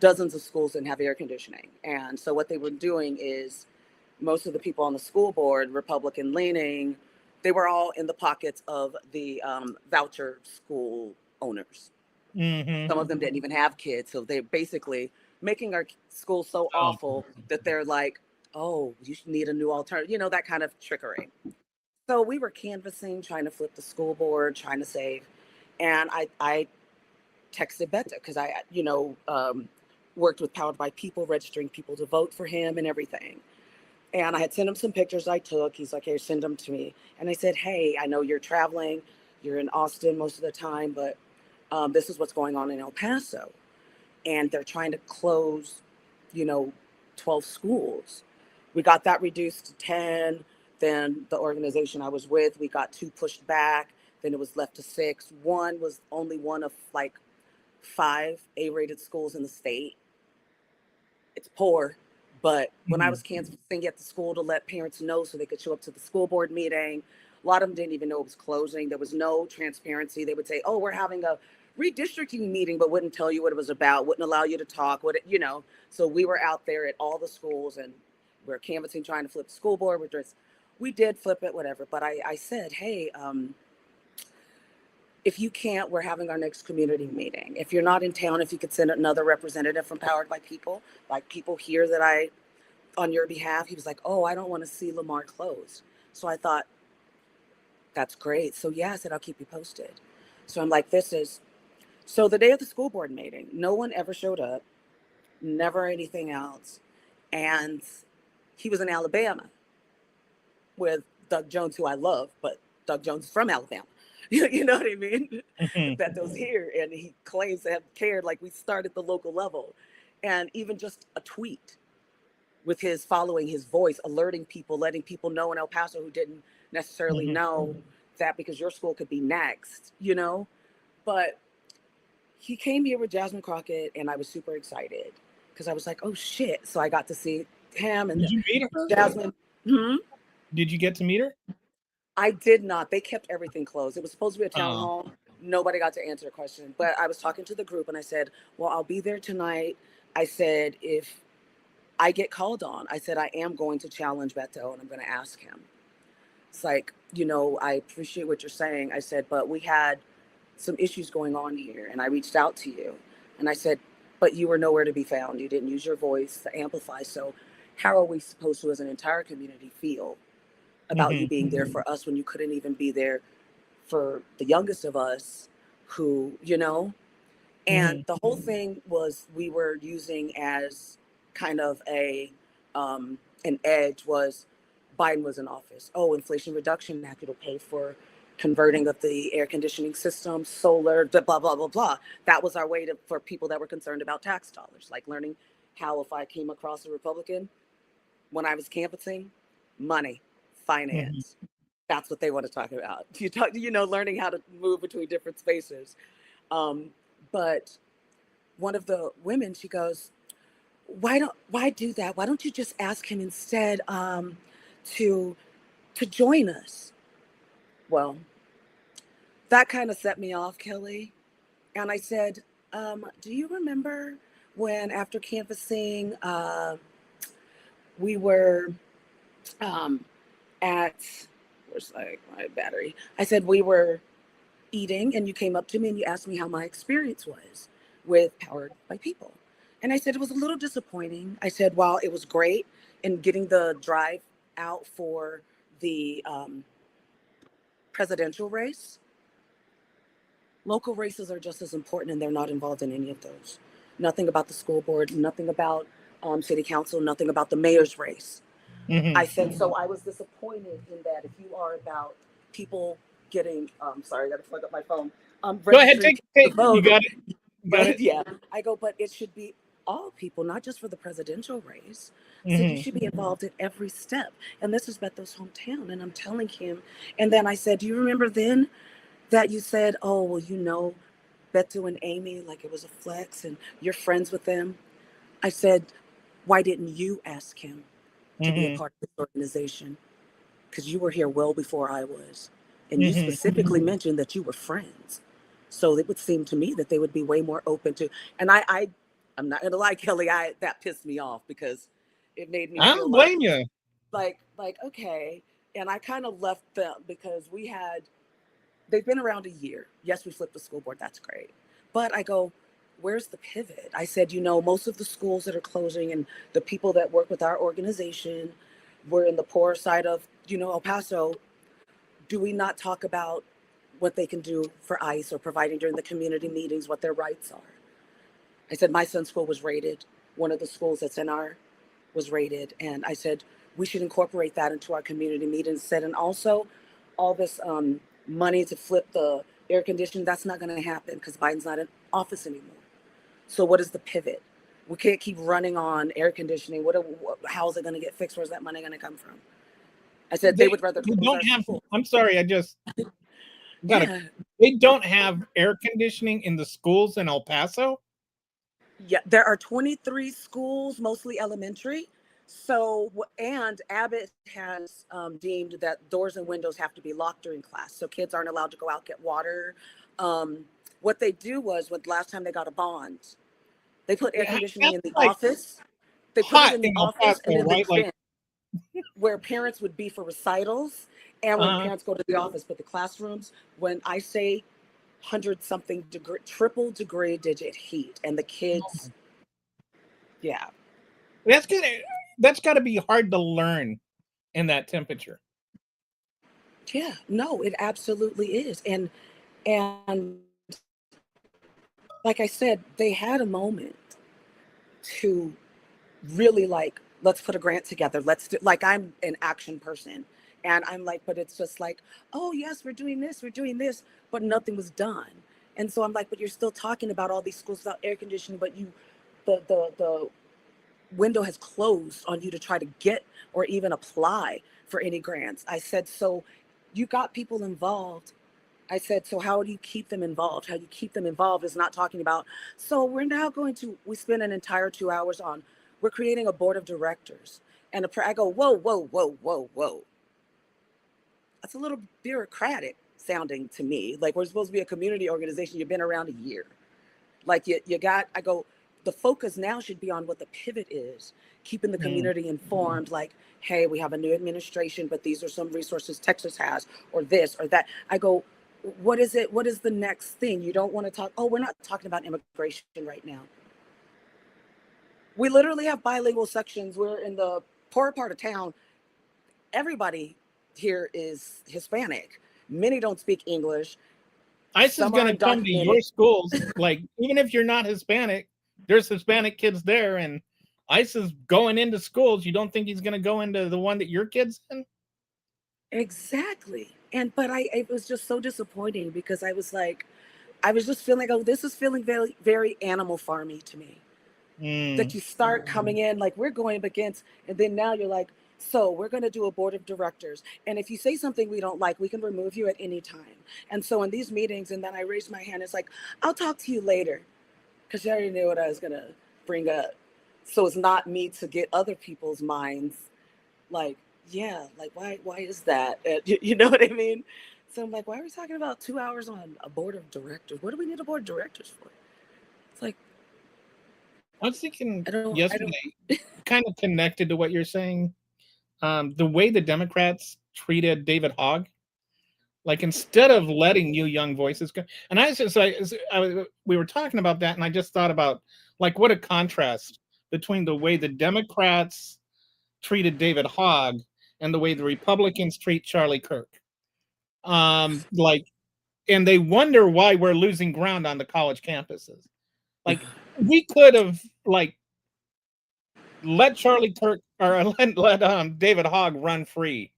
dozens of schools didn't have air conditioning. And so what they were doing is, most of the people on the school board, Republican leaning, they were all in the pockets of the voucher school owners. Mm-hmm. Some of them didn't even have kids, so they're basically making our schools so awful that they're like, "Oh, you need a new alternative," that kind of trickery. So we were canvassing, trying to flip the school board, trying to save. And I texted Beto because I, worked with Powered by People, registering people to vote for him and everything. And I had sent him some pictures I took. He's like, "Here, send them to me." And I said, "Hey, I know you're traveling. You're in Austin most of the time, but this is what's going on in El Paso. And they're trying to close, 12 schools. We got that reduced to 10. Then the organization I was with, we got 2 pushed back. Then it was left to 6. One was only one of 5 A-rated schools in the state. It's poor, but when I was canvassing at the school to let parents know so they could show up to the school board meeting, a lot of them didn't even know it was closing. There was no transparency. They would say, "Oh, we're having a redistricting meeting," but wouldn't tell you what it was about, wouldn't allow you to talk, So we were out there at all the schools, and we're canvassing, trying to flip the school board. We did flip it, whatever. But I said, "Hey, if you can't, we're having our next community meeting. If you're not in town, if you could send another representative from Powered by People, like people here that on your behalf." He was like, "Oh, I don't want to see Lamar closed." So I thought, that's great. So yeah, I said, "I'll keep you posted." So I'm like, so the day of the school board meeting, no one ever showed up, never anything else. And he was in Alabama with Doug Jones, who I love, but Doug Jones is from Alabama. You know what I mean? Beto's here, and he claims to have cared like we start at the local level. And even just a tweet with his following his voice, alerting people, letting people know in El Paso who didn't necessarily know that, because your school could be next, But he came here with Jasmine Crockett, and I was super excited because I was like, "Oh shit!" So I got to see him and Did you meet her? Jasmine. Did you get to meet her? I did not. They kept everything closed. It was supposed to be a town hall. Nobody got to answer a question. But I was talking to the group, and I said, "Well, I'll be there tonight." I said, "If I get called on," I said, "I am going to challenge Beto, and I'm going to ask him." It's like, "I appreciate what you're saying." I said, "But we had some issues going on here, and I reached out to you." And I said, "But you were nowhere to be found. You didn't use your voice to amplify. So how are we supposed to, as an entire community, feel about you being there for us when you couldn't even be there for the youngest of us who, And the whole thing was, we were using as kind of an edge was, Biden was in office. Oh, Inflation Reduction Act, it'll pay for converting of the air conditioning system, solar, blah, blah, blah, blah. That was our way for people that were concerned about tax dollars, like learning how, if I came across a Republican when I was canvassing, money, finance. That's what they want to talk about. You talk, learning how to move between different spaces. But one of the women, she goes, why do that? Why don't you just ask him instead to to join us. Well, that kind of set me off, Kelly. And I said, do you remember when after canvassing, we were at, where's my battery? I said, we were eating and you came up to me and you asked me how my experience was with Powered by People. And I said, it was a little disappointing. I said, while it was great in getting the drive out for the presidential race, local races are just as important and they're not involved in any of those. Nothing about the school board, nothing about city council, nothing about the mayor's race. Mhm. I said, so I was disappointed in that if you are about people getting, sorry, I got to plug up my phone. Go ahead, registering take to vote. you got it. You got But it. yeah, I go, but it should be all people, not just for the presidential race. So you Mhm. should be involved at every step. And this is Beto's hometown. And I'm telling him. And then I said, do you remember then that you said, oh, well, you know, Beto and Amy, like it was a flex and you're friends with them? I said, why didn't you ask him to be a Mhm. part of this organization? Because you were here well before I was. And you Mhm. specifically mentioned that you were friends. So it would seem to me that they would be way more open to. And I'm not gonna lie, Kelly, that pissed me off because it made me I feel don't blame you. like okay. And I kind of left them because they've been around a year. Yes, we flipped the school board. That's great. But I go, where's the pivot? I said, you know, most of the schools that are closing and the people that work with our organization, we're in the poor side of, you know, El Paso. Do we not talk about what they can do for ICE or providing during the community meetings, what their rights are? I said, my son's school was rated. One of the schools that's in our was rated. And I said, we should incorporate that into our community meetings. Said, and also all this money to flip the air conditioning, that's not going to happen because Biden's not in office anymore. So what is the pivot? We can't keep running on air conditioning. How is it going to get fixed? Where's that money going to come from? I said they would rather They close our don't have. school. I'm sorry. I just got to. Yeah. They don't have air conditioning in the schools in El Paso. Yeah, there are 23 schools, mostly elementary. So, and Abbott has deemed that doors and windows have to be locked during class. So kids aren't allowed to go out, get water. What they do was, when last time they got a bond, they put air conditioning That's in the like office. They put it hot in the in El office and Paso, in the right? Like, vent where parents would be for recitals and when uh, parents go to the office. But the classrooms, when I say 100-something degree, triple degree digit heat, and the kids, yeah. that's gonna. That's got to be hard to learn in that temperature. Yeah, no, it absolutely is. And like I said, they had a moment to really like, let's put a grant together. Let's do, like, I'm an action person. And I'm like, but it's just like, oh yes, we're doing this, but nothing was done. And so I'm like, but you're still talking about all these schools without air conditioning, but the window has closed on you to try to get or even apply for any grants. I said, so you got people involved. I said, so how do you keep them involved? How you keep them involved is not talking about, so we're now we spend an entire 2 hours on, we're creating a board of directors. And I go, whoa, whoa, whoa, whoa, whoa. That's a little bureaucratic sounding to me. Like, we're supposed to be a community organization. You've been around a year. Like I go, the focus now should be on what the pivot is, keeping the Mm. community informed, like, hey, we have a new administration, but these are some resources Texas has, or this or that. I go, what is it? What is the next thing? You don't want to talk, oh, we're not talking about immigration right now. We literally have bilingual sections. We're in the poor part of town. Everybody here is Hispanic. Many don't speak English. ICE is Some are going to come to undocumented. your schools. Like, even if you're not Hispanic, there's Hispanic kids there, and ICE is going into schools. You don't think he's going to go into the one that your kid's in? Exactly. But it was just so disappointing because I was like, I was just feeling, oh, this is feeling very, very Animal Farmy to me. That Mm. you start coming in like we're going up against, and then now you're like, so we're going to do a board of directors. And if you say something we don't like, we can remove you at any time. And so in these meetings, and then I raised my hand, it's like, I'll talk to you later. Because you already knew what I was going to bring up. So it's not me to get other people's minds like, yeah, like why is that? You know what I mean? So I'm like, why are we talking about 2 hours on a board of directors? What do we need a board of directors for? It's like I was thinking I don't. yesterday, kind of connected to what you're saying. The way the Democrats treated David Hogg, like instead of letting new young voices go, and I was just like, we were talking about that, and I just thought about like what a contrast between the way the Democrats treated David Hogg and the way the Republicans treat Charlie Kirk. Like, and they wonder why we're losing ground on the college campuses. Like, we could have like let Charlie Kirk or let David Hogg run free,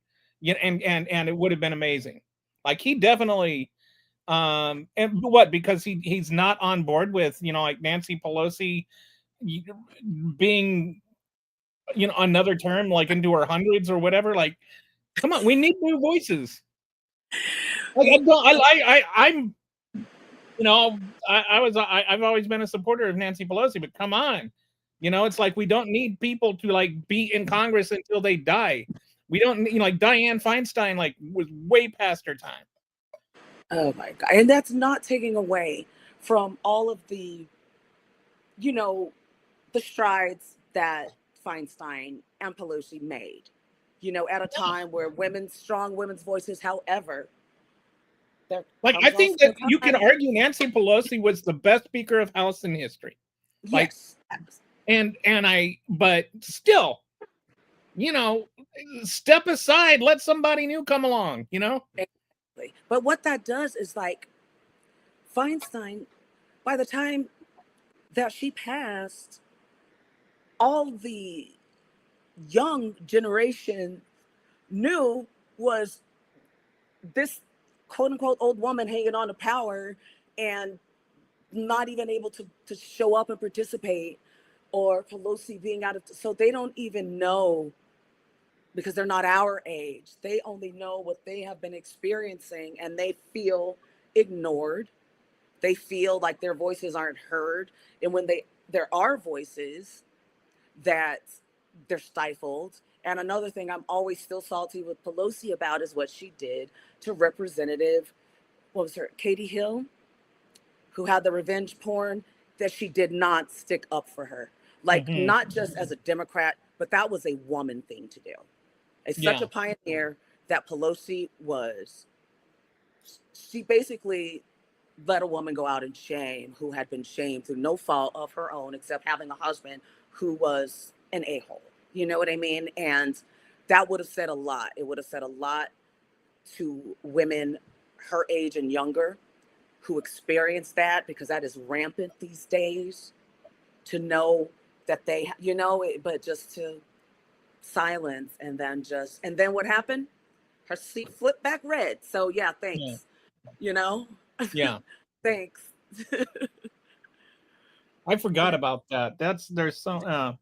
and it would have been amazing. Like he definitely and what because he's not on board with like Nancy Pelosi being another term like into her hundreds or whatever. Like, come on, we need new voices. Like I don't, I'm I've always been a supporter of Nancy Pelosi, but come on, it's like we don't need people to like be in Congress until they die. We don't like Dianne Feinstein like was way past her time. Oh my God. And that's not taking away from all of the, the strides that Feinstein and Pelosi made, at a time where strong women's voices, however, like I think that you can argue Nancy Pelosi was the best Speaker of House in history. Like, yes. But still, step aside, let somebody new come along, Exactly. But what that does is like Feinstein, by the time that she passed, all the young generation knew was this quote unquote old woman hanging on to power and not even able to show up and participate, or Pelosi being out of, so they don't even know because they're not our age. They only know what they have been experiencing and they feel ignored. They feel like their voices aren't heard. And when there are voices that they're stifled. And another thing I'm always still salty with Pelosi about is what she did to Representative, what was her, Katie Hill, who had the revenge porn, that she did not stick up for her. Like, not just as a Democrat, but that was a woman thing to do. It's such a pioneer that Pelosi was. She basically let a woman go out in shame who had been shamed through no fault of her own, except having a husband who was an a-hole. You know what I mean? And that would have said a lot. It would have said a lot to women her age and younger who experience that, because that is rampant these days, to know that they, but just to silence and then what happened? Her seat flipped back red. So yeah, thanks. Yeah. Thanks. I forgot about that. There's some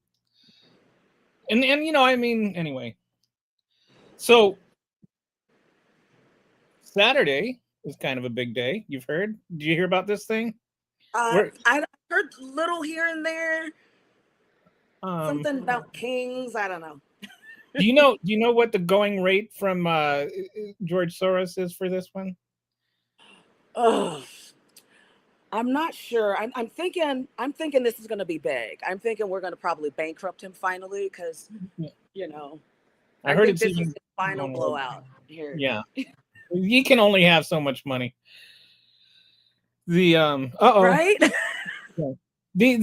and I mean, anyway. So Saturday is kind of a big day. You've heard? Did you hear about this thing? I heard little here and there. Something about kings. I don't know. Do you know what the going rate from George Soros is for this one? Oh, I'm not sure. I'm thinking this is going to be big. I'm thinking we're going to probably bankrupt him finally, because I heard think it's this even is the final blowout here. Yeah, he can only have so much money. The right. But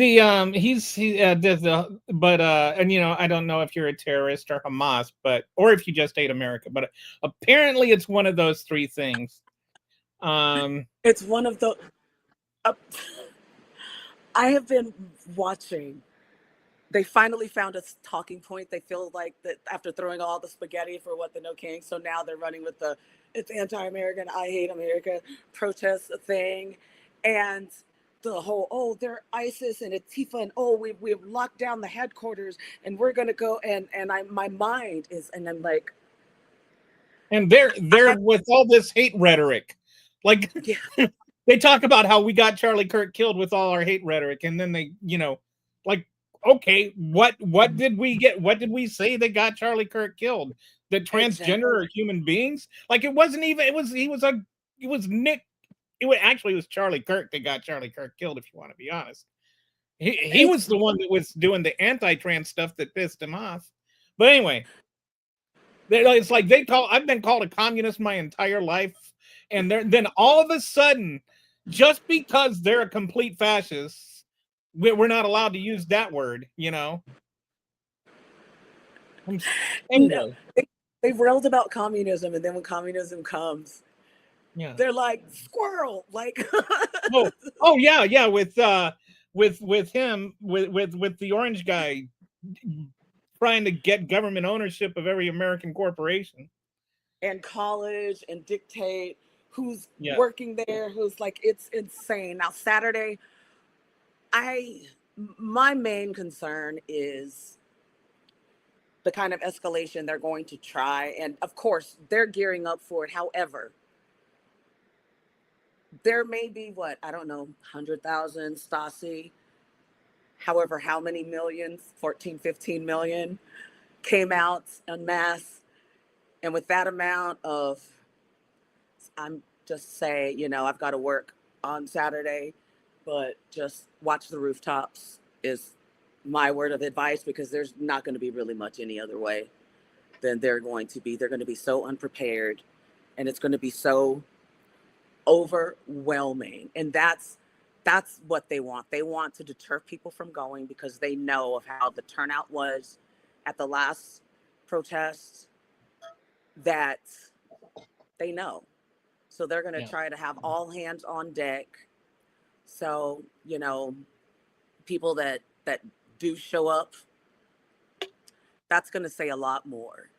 I don't know if you're a terrorist or Hamas, or if you just hate America, but apparently it's one of those three things. It's one of the I have been watching. They finally found a talking point. They feel like that after throwing all the spaghetti for what the No King, so now they're running with the it's anti-American, I hate America protest thing, and the whole they're ISIS and Antifa, and we've locked down the headquarters and we're gonna go, and my mind is, and I'm like, and they're with all this hate rhetoric, like they talk about how we got Charlie Kirk killed with all our hate rhetoric, and then they like, okay, what did we get? What did we say that got Charlie Kirk killed? that Exactly. transgender are human beings. Like it wasn't even. It was Nick. It was Charlie Kirk that got Charlie Kirk killed. If you want to be honest, he was the one that was doing the anti-trans stuff that pissed him off. But anyway, it's like I've been called a communist my entire life, and then all of a sudden, just because they're a complete fascist, we're not allowed to use that word. No, Anyway, they've railed about communism, and then when communism comes, yeah. they're like squirrel. Like, Oh yeah. With him with the orange guy trying to get government ownership of every American corporation. and college and dictate who's Yeah. working there, who's like, it's insane. Now Saturday, my main concern is the kind of escalation they're going to try, and of course they're gearing up for it. However, there may be what, I don't know, 100,000 Stasi, however how many millions, 14 15 million came out en masse. And with that amount of, I'm just say, I've got to work on Saturday, but just watch the rooftops is my word of advice, because there's not going to be really much any other way than they're going to be. They're going to be so unprepared, and it's going to be so overwhelming. And that's what they want. They want to deter people from going, because they know of how the turnout was at the last protest, that they know. So they're going to try to have all hands on deck. So, people that do show up, that's going to say a lot more.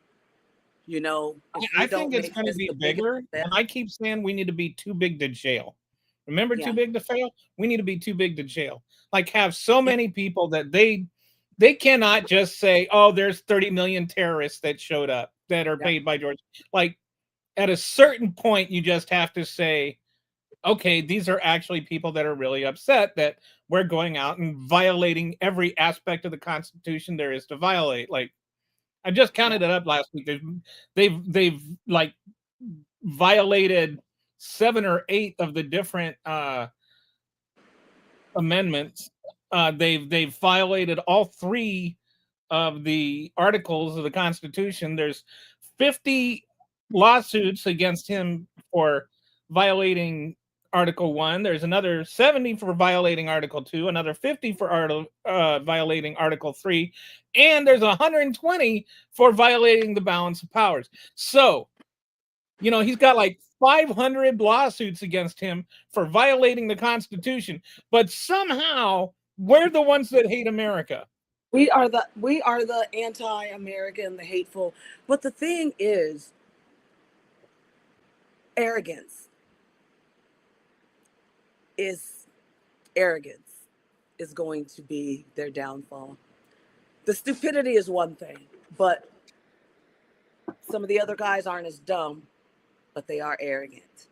I think it's going to be bigger. And I keep saying we need to be too big to jail. Remember, too big to fail? We need to be too big to jail. Like, have so many people that they cannot just say, oh, there's 30 million terrorists that showed up that are paid by George. Like, at a certain point, you just have to say, okay, these are actually people that are really upset that we're going out and violating every aspect of the Constitution there is to violate. Like, I just counted it up last week. They've like violated 7 or 8 of the different amendments. They've violated all 3 of the articles of the Constitution. There's 50 lawsuits against him for violating Article 1. There's another 70 for violating Article 2, another 50 for violating Article 3, and there's 120 for violating the balance of powers. So, he's got like 500 lawsuits against him for violating the Constitution, but somehow we're the ones that hate America. We are the anti-American, the hateful. But the thing is, arrogance is going to be their downfall. The stupidity is one thing, but some of the other guys aren't as dumb, but they are arrogant.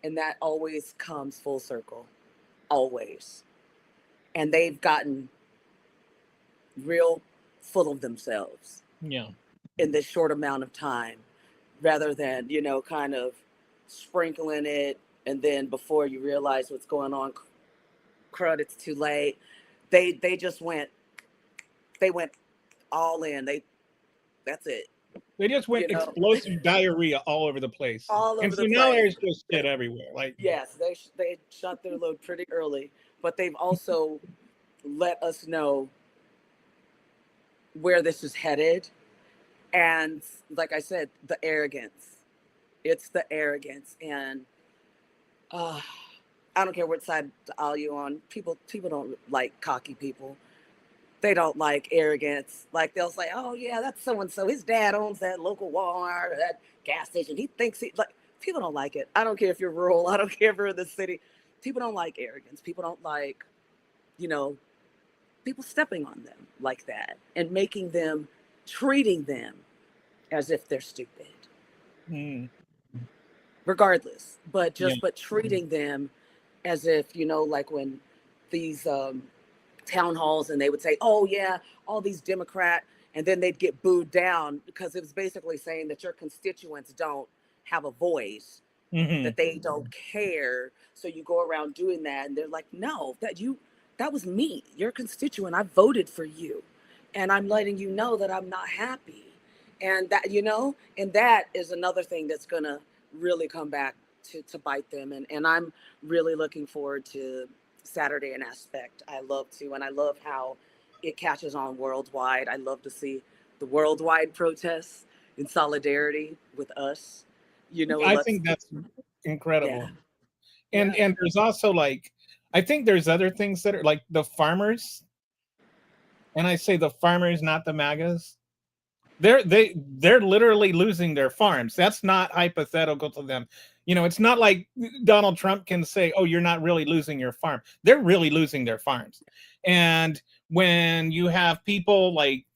And that always comes full circle. Always. And they've gotten real full of themselves. Yeah. In this short amount of time, rather than, kind of sprinkling it, and then before you realize what's going on, crud, it's too late. They went all in. That's it. They just went explosive diarrhea all over the place. All over the place. Now there's just shit everywhere. Like, yes, they shot their load pretty early, but they've also let us know where this is headed. And like I said, the arrogance. It's the arrogance. And I don't care what side of the aisle you're on. People don't like cocky people. They don't like arrogance. Like, they'll say, oh yeah, that's so-and-so. His dad owns that local Walmart or that gas station. He thinks people don't like it. I don't care if you're rural. I don't care if you're in the city. People don't like arrogance. People don't like, people stepping on them like that and treating them as if they're stupid. Regardless, but treating them as if, like when these town halls, and they would say, oh yeah, all these Democrat and then they'd get booed down because it was basically saying that your constituents don't have a voice, Hmm. that they don't care. So you go around doing that, and they're like, no, that was me, your constituent. I voted for you, and I'm letting you know that I'm not happy. And that, and that is another thing that's gonna really come back to bite them. And I'm really looking forward to Saturday in Aspect. I love to, and I love how it catches on worldwide. I love to see the worldwide protests in solidarity with us. I Let's, think that's yeah, incredible. And yeah, and there's also like, I think there's other things that are like the farmers, and I say the farmers, not the MAGAs. They're literally losing their farms. That's not hypothetical to them. It's not like Donald Trump can say, "Oh, you're not really losing your farm." They're really losing their farms. And when you have people like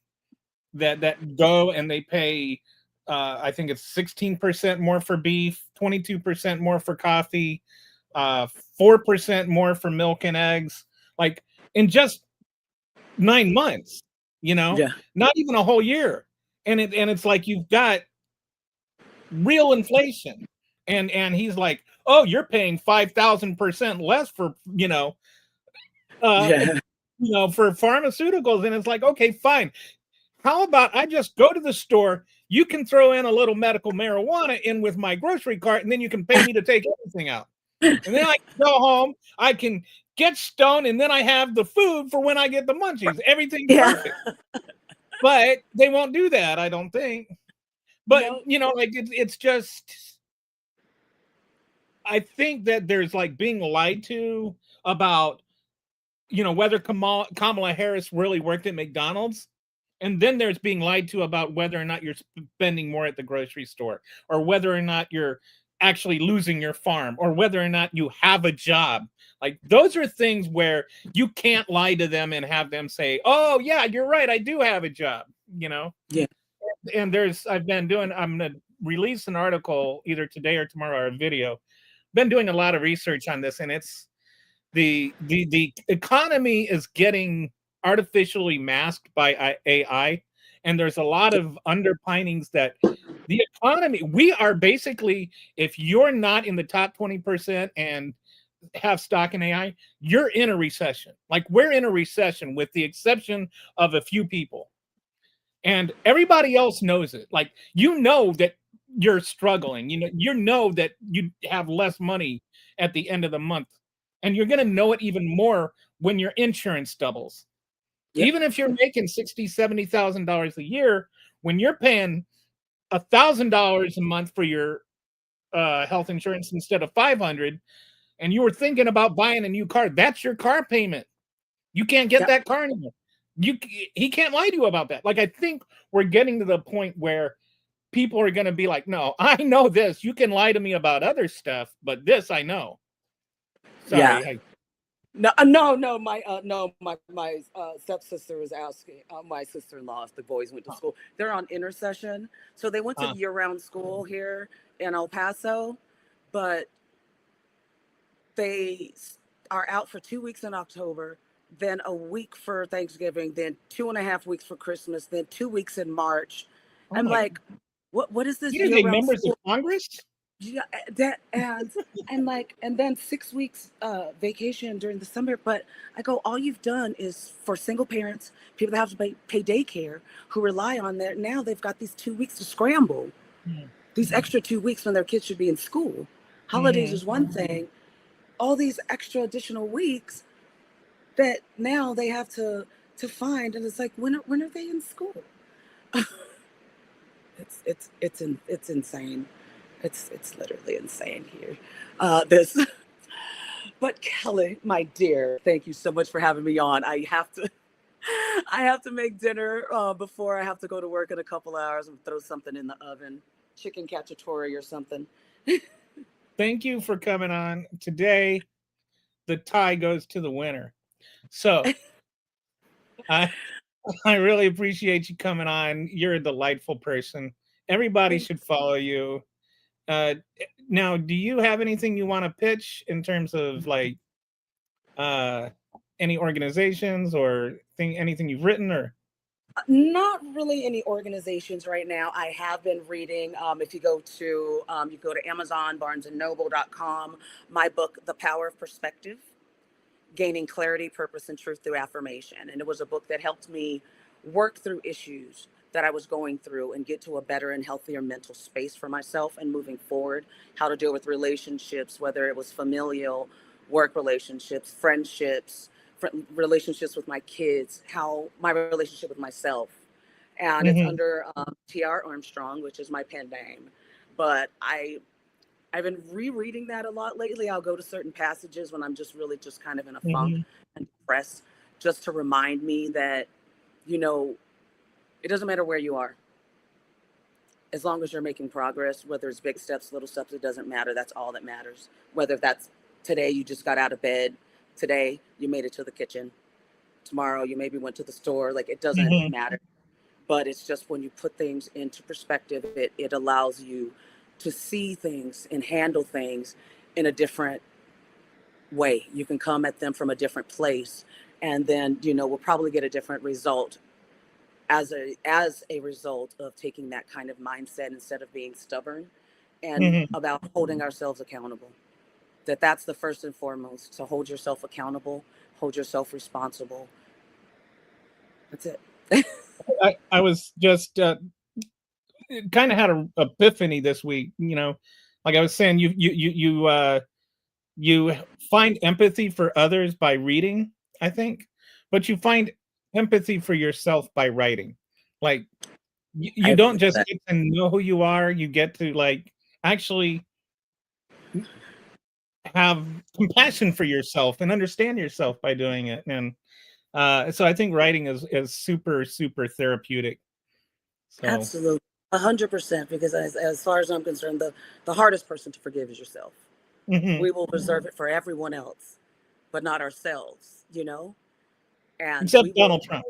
that go and they pay, I think it's 16% more for beef, 22% more for coffee, 4% more for milk and eggs, like in just 9 months, yeah, not even a whole year. And it's like you've got real inflation. And he's like, oh, you're paying 5,000% less for, uh, yeah, for pharmaceuticals. And it's like, okay, fine. How about I just go to the store? You can throw in a little medical marijuana in with my grocery cart, and then you can pay me to take everything out. And then I can go home, I can get stoned, and then I have the food for when I get the munchies. Everything's yeah. perfect. But they won't do that, I don't think. But No, like it's just, I think that there's like being lied to about, whether Kamala Harris really worked at McDonald's. And then there's being lied to about whether or not you're spending more at the grocery store, or whether or not you're actually losing your farm, or whether or not you have a job. Like those are things where you can't lie to them and have them say, "Oh yeah, you're right, I do have a job." yeah, And I'm going to release an article either today or tomorrow, or a video. Been doing a lot of research on this, and it's the economy is getting artificially masked by AI, and there's a lot of underpinnings that the economy, we are basically, if you're not in the top 20% and have stock in AI, you're in a recession. Like we're in a recession with the exception of a few people. And everybody else knows it. Like that you're struggling. You know that you have less money at the end of the month. And you're going to know it even more when your insurance doubles. yep, Even if you're making $60,000, $70,000 a year, when you're paying $1,000 a month for your health insurance instead of 500, and you were thinking about buying a new car, that's your car payment. You can't get yep, that car anymore. He can't lie to you about that. Like I think we're getting to the point where people are going to be like, no, I know this. You can lie to me about other stuff, but this I know. yeah. Sorry. No, no, no. My stepsister was asking my sister-in-law if the boys went to school. They're on intercession, so they went to Uh, year-round school here in El Paso, but they are out for 2 weeks in October, then a week for Thanksgiving, then 2.5 weeks for Christmas, then 2 weeks in March. oh I'm my, like, what is this these are they year-round members of school? Congress? Yeah, that and like, and then 6 weeks vacation during the summer. But I go, all you've done is for single parents, people that have to pay daycare, who rely on that. Now they've got these 2 weeks to scramble, these extra 2 weeks when their kids should be in school. Holidays Mm-hmm. is one thing. All these extra additional weeks that now they have to find, and it's like, when are they in school? It's insane. It's literally insane here. This, but Kelly, my dear, thank you so much for having me on. I have to make dinner before I have to go to work in a couple hours and throw something in the oven, chicken cacciatore or something. Thank you for coming on today. The tie goes to the winner. So I I really appreciate you coming on. You're a delightful person. Everybody should follow you. Uh, Now, do you have anything you want to pitch in terms of like uh, any organizations or anything you've written or? Not really any organizations right now. I have been reading. If you go to Amazon, BarnesandNoble.com, my book, The Power of Perspective, Gaining Clarity, Purpose, and Truth Through Affirmation. And it was a book that helped me work through issues that I was going through and get to a better and healthier mental space for myself and moving forward, how to deal with relationships, whether it was familial, work relationships, friendships, relationships with my kids, how my relationship with myself. And it's Hmm. under T.R. Armstrong, which is my pen name. But I've been rereading that a lot lately. I'll go to certain passages when I'm just really just kind of in a funk Hmm. and depressed, just to remind me that, you know, it doesn't matter where you are. As long as you're making progress, whether it's big steps, little steps, it doesn't matter. That's all that matters. Whether that's today you just got out of bed, today you made it to the kitchen, tomorrow you maybe went to the store, like it doesn't Hmm. matter. But it's just when you put things into perspective, it allows you to see things and handle things in a different way. You can come at them from a different place, and then we'll probably get a different result as a result of taking that kind of mindset instead of being stubborn, and Hmm. about holding ourselves accountable. That's the first and foremost, to hold yourself accountable, hold yourself responsible. That's it. I was just kind of had an epiphany this week. Like I was saying, you find empathy for others by reading, I think, but you find empathy for yourself by writing. Like I you agree don't with just that. get to know who you are, you get to like actually have compassion for yourself and understand yourself by doing it. And so I think writing is super super therapeutic. So Absolutely. 100%, because as far as I'm concerned, the hardest person to forgive is yourself. mhm. We will reserve it for everyone else, but not ourselves. And Except we will. Donald Trump.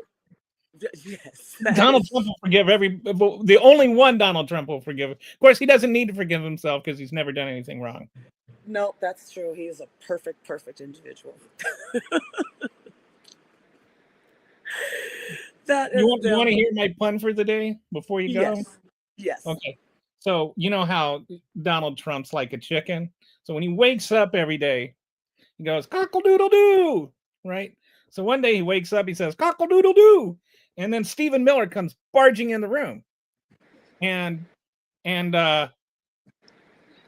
Yes, that Donald is. Trump will forgive the only one Donald Trump will forgive. Of course, he doesn't need to forgive himself because he's never done anything wrong. No, that's true. He is a perfect, perfect individual. That You is want you want to them. hear my pun for the day before you go? Yes. Yes. Okay. So you know how Donald Trump's like a chicken. So when he wakes up every day, he goes cockle doodle doo, right? So one day he wakes up, he says cockle doodle doo, and then Stephen Miller comes barging in the room, and and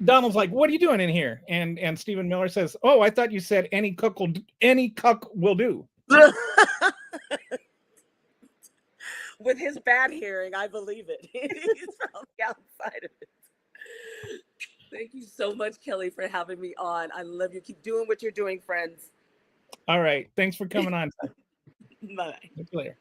Donald's like, "What are you doing in here?" And Stephen Miller says, "Oh, I thought you said any cuck will do." With his bad hearing, I believe it. He's from the outside of it. Thank you so much, Kelly, for having me on. I love you. Keep doing what you're doing, friends. All right, thanks for coming on. Bye. Talk to you later.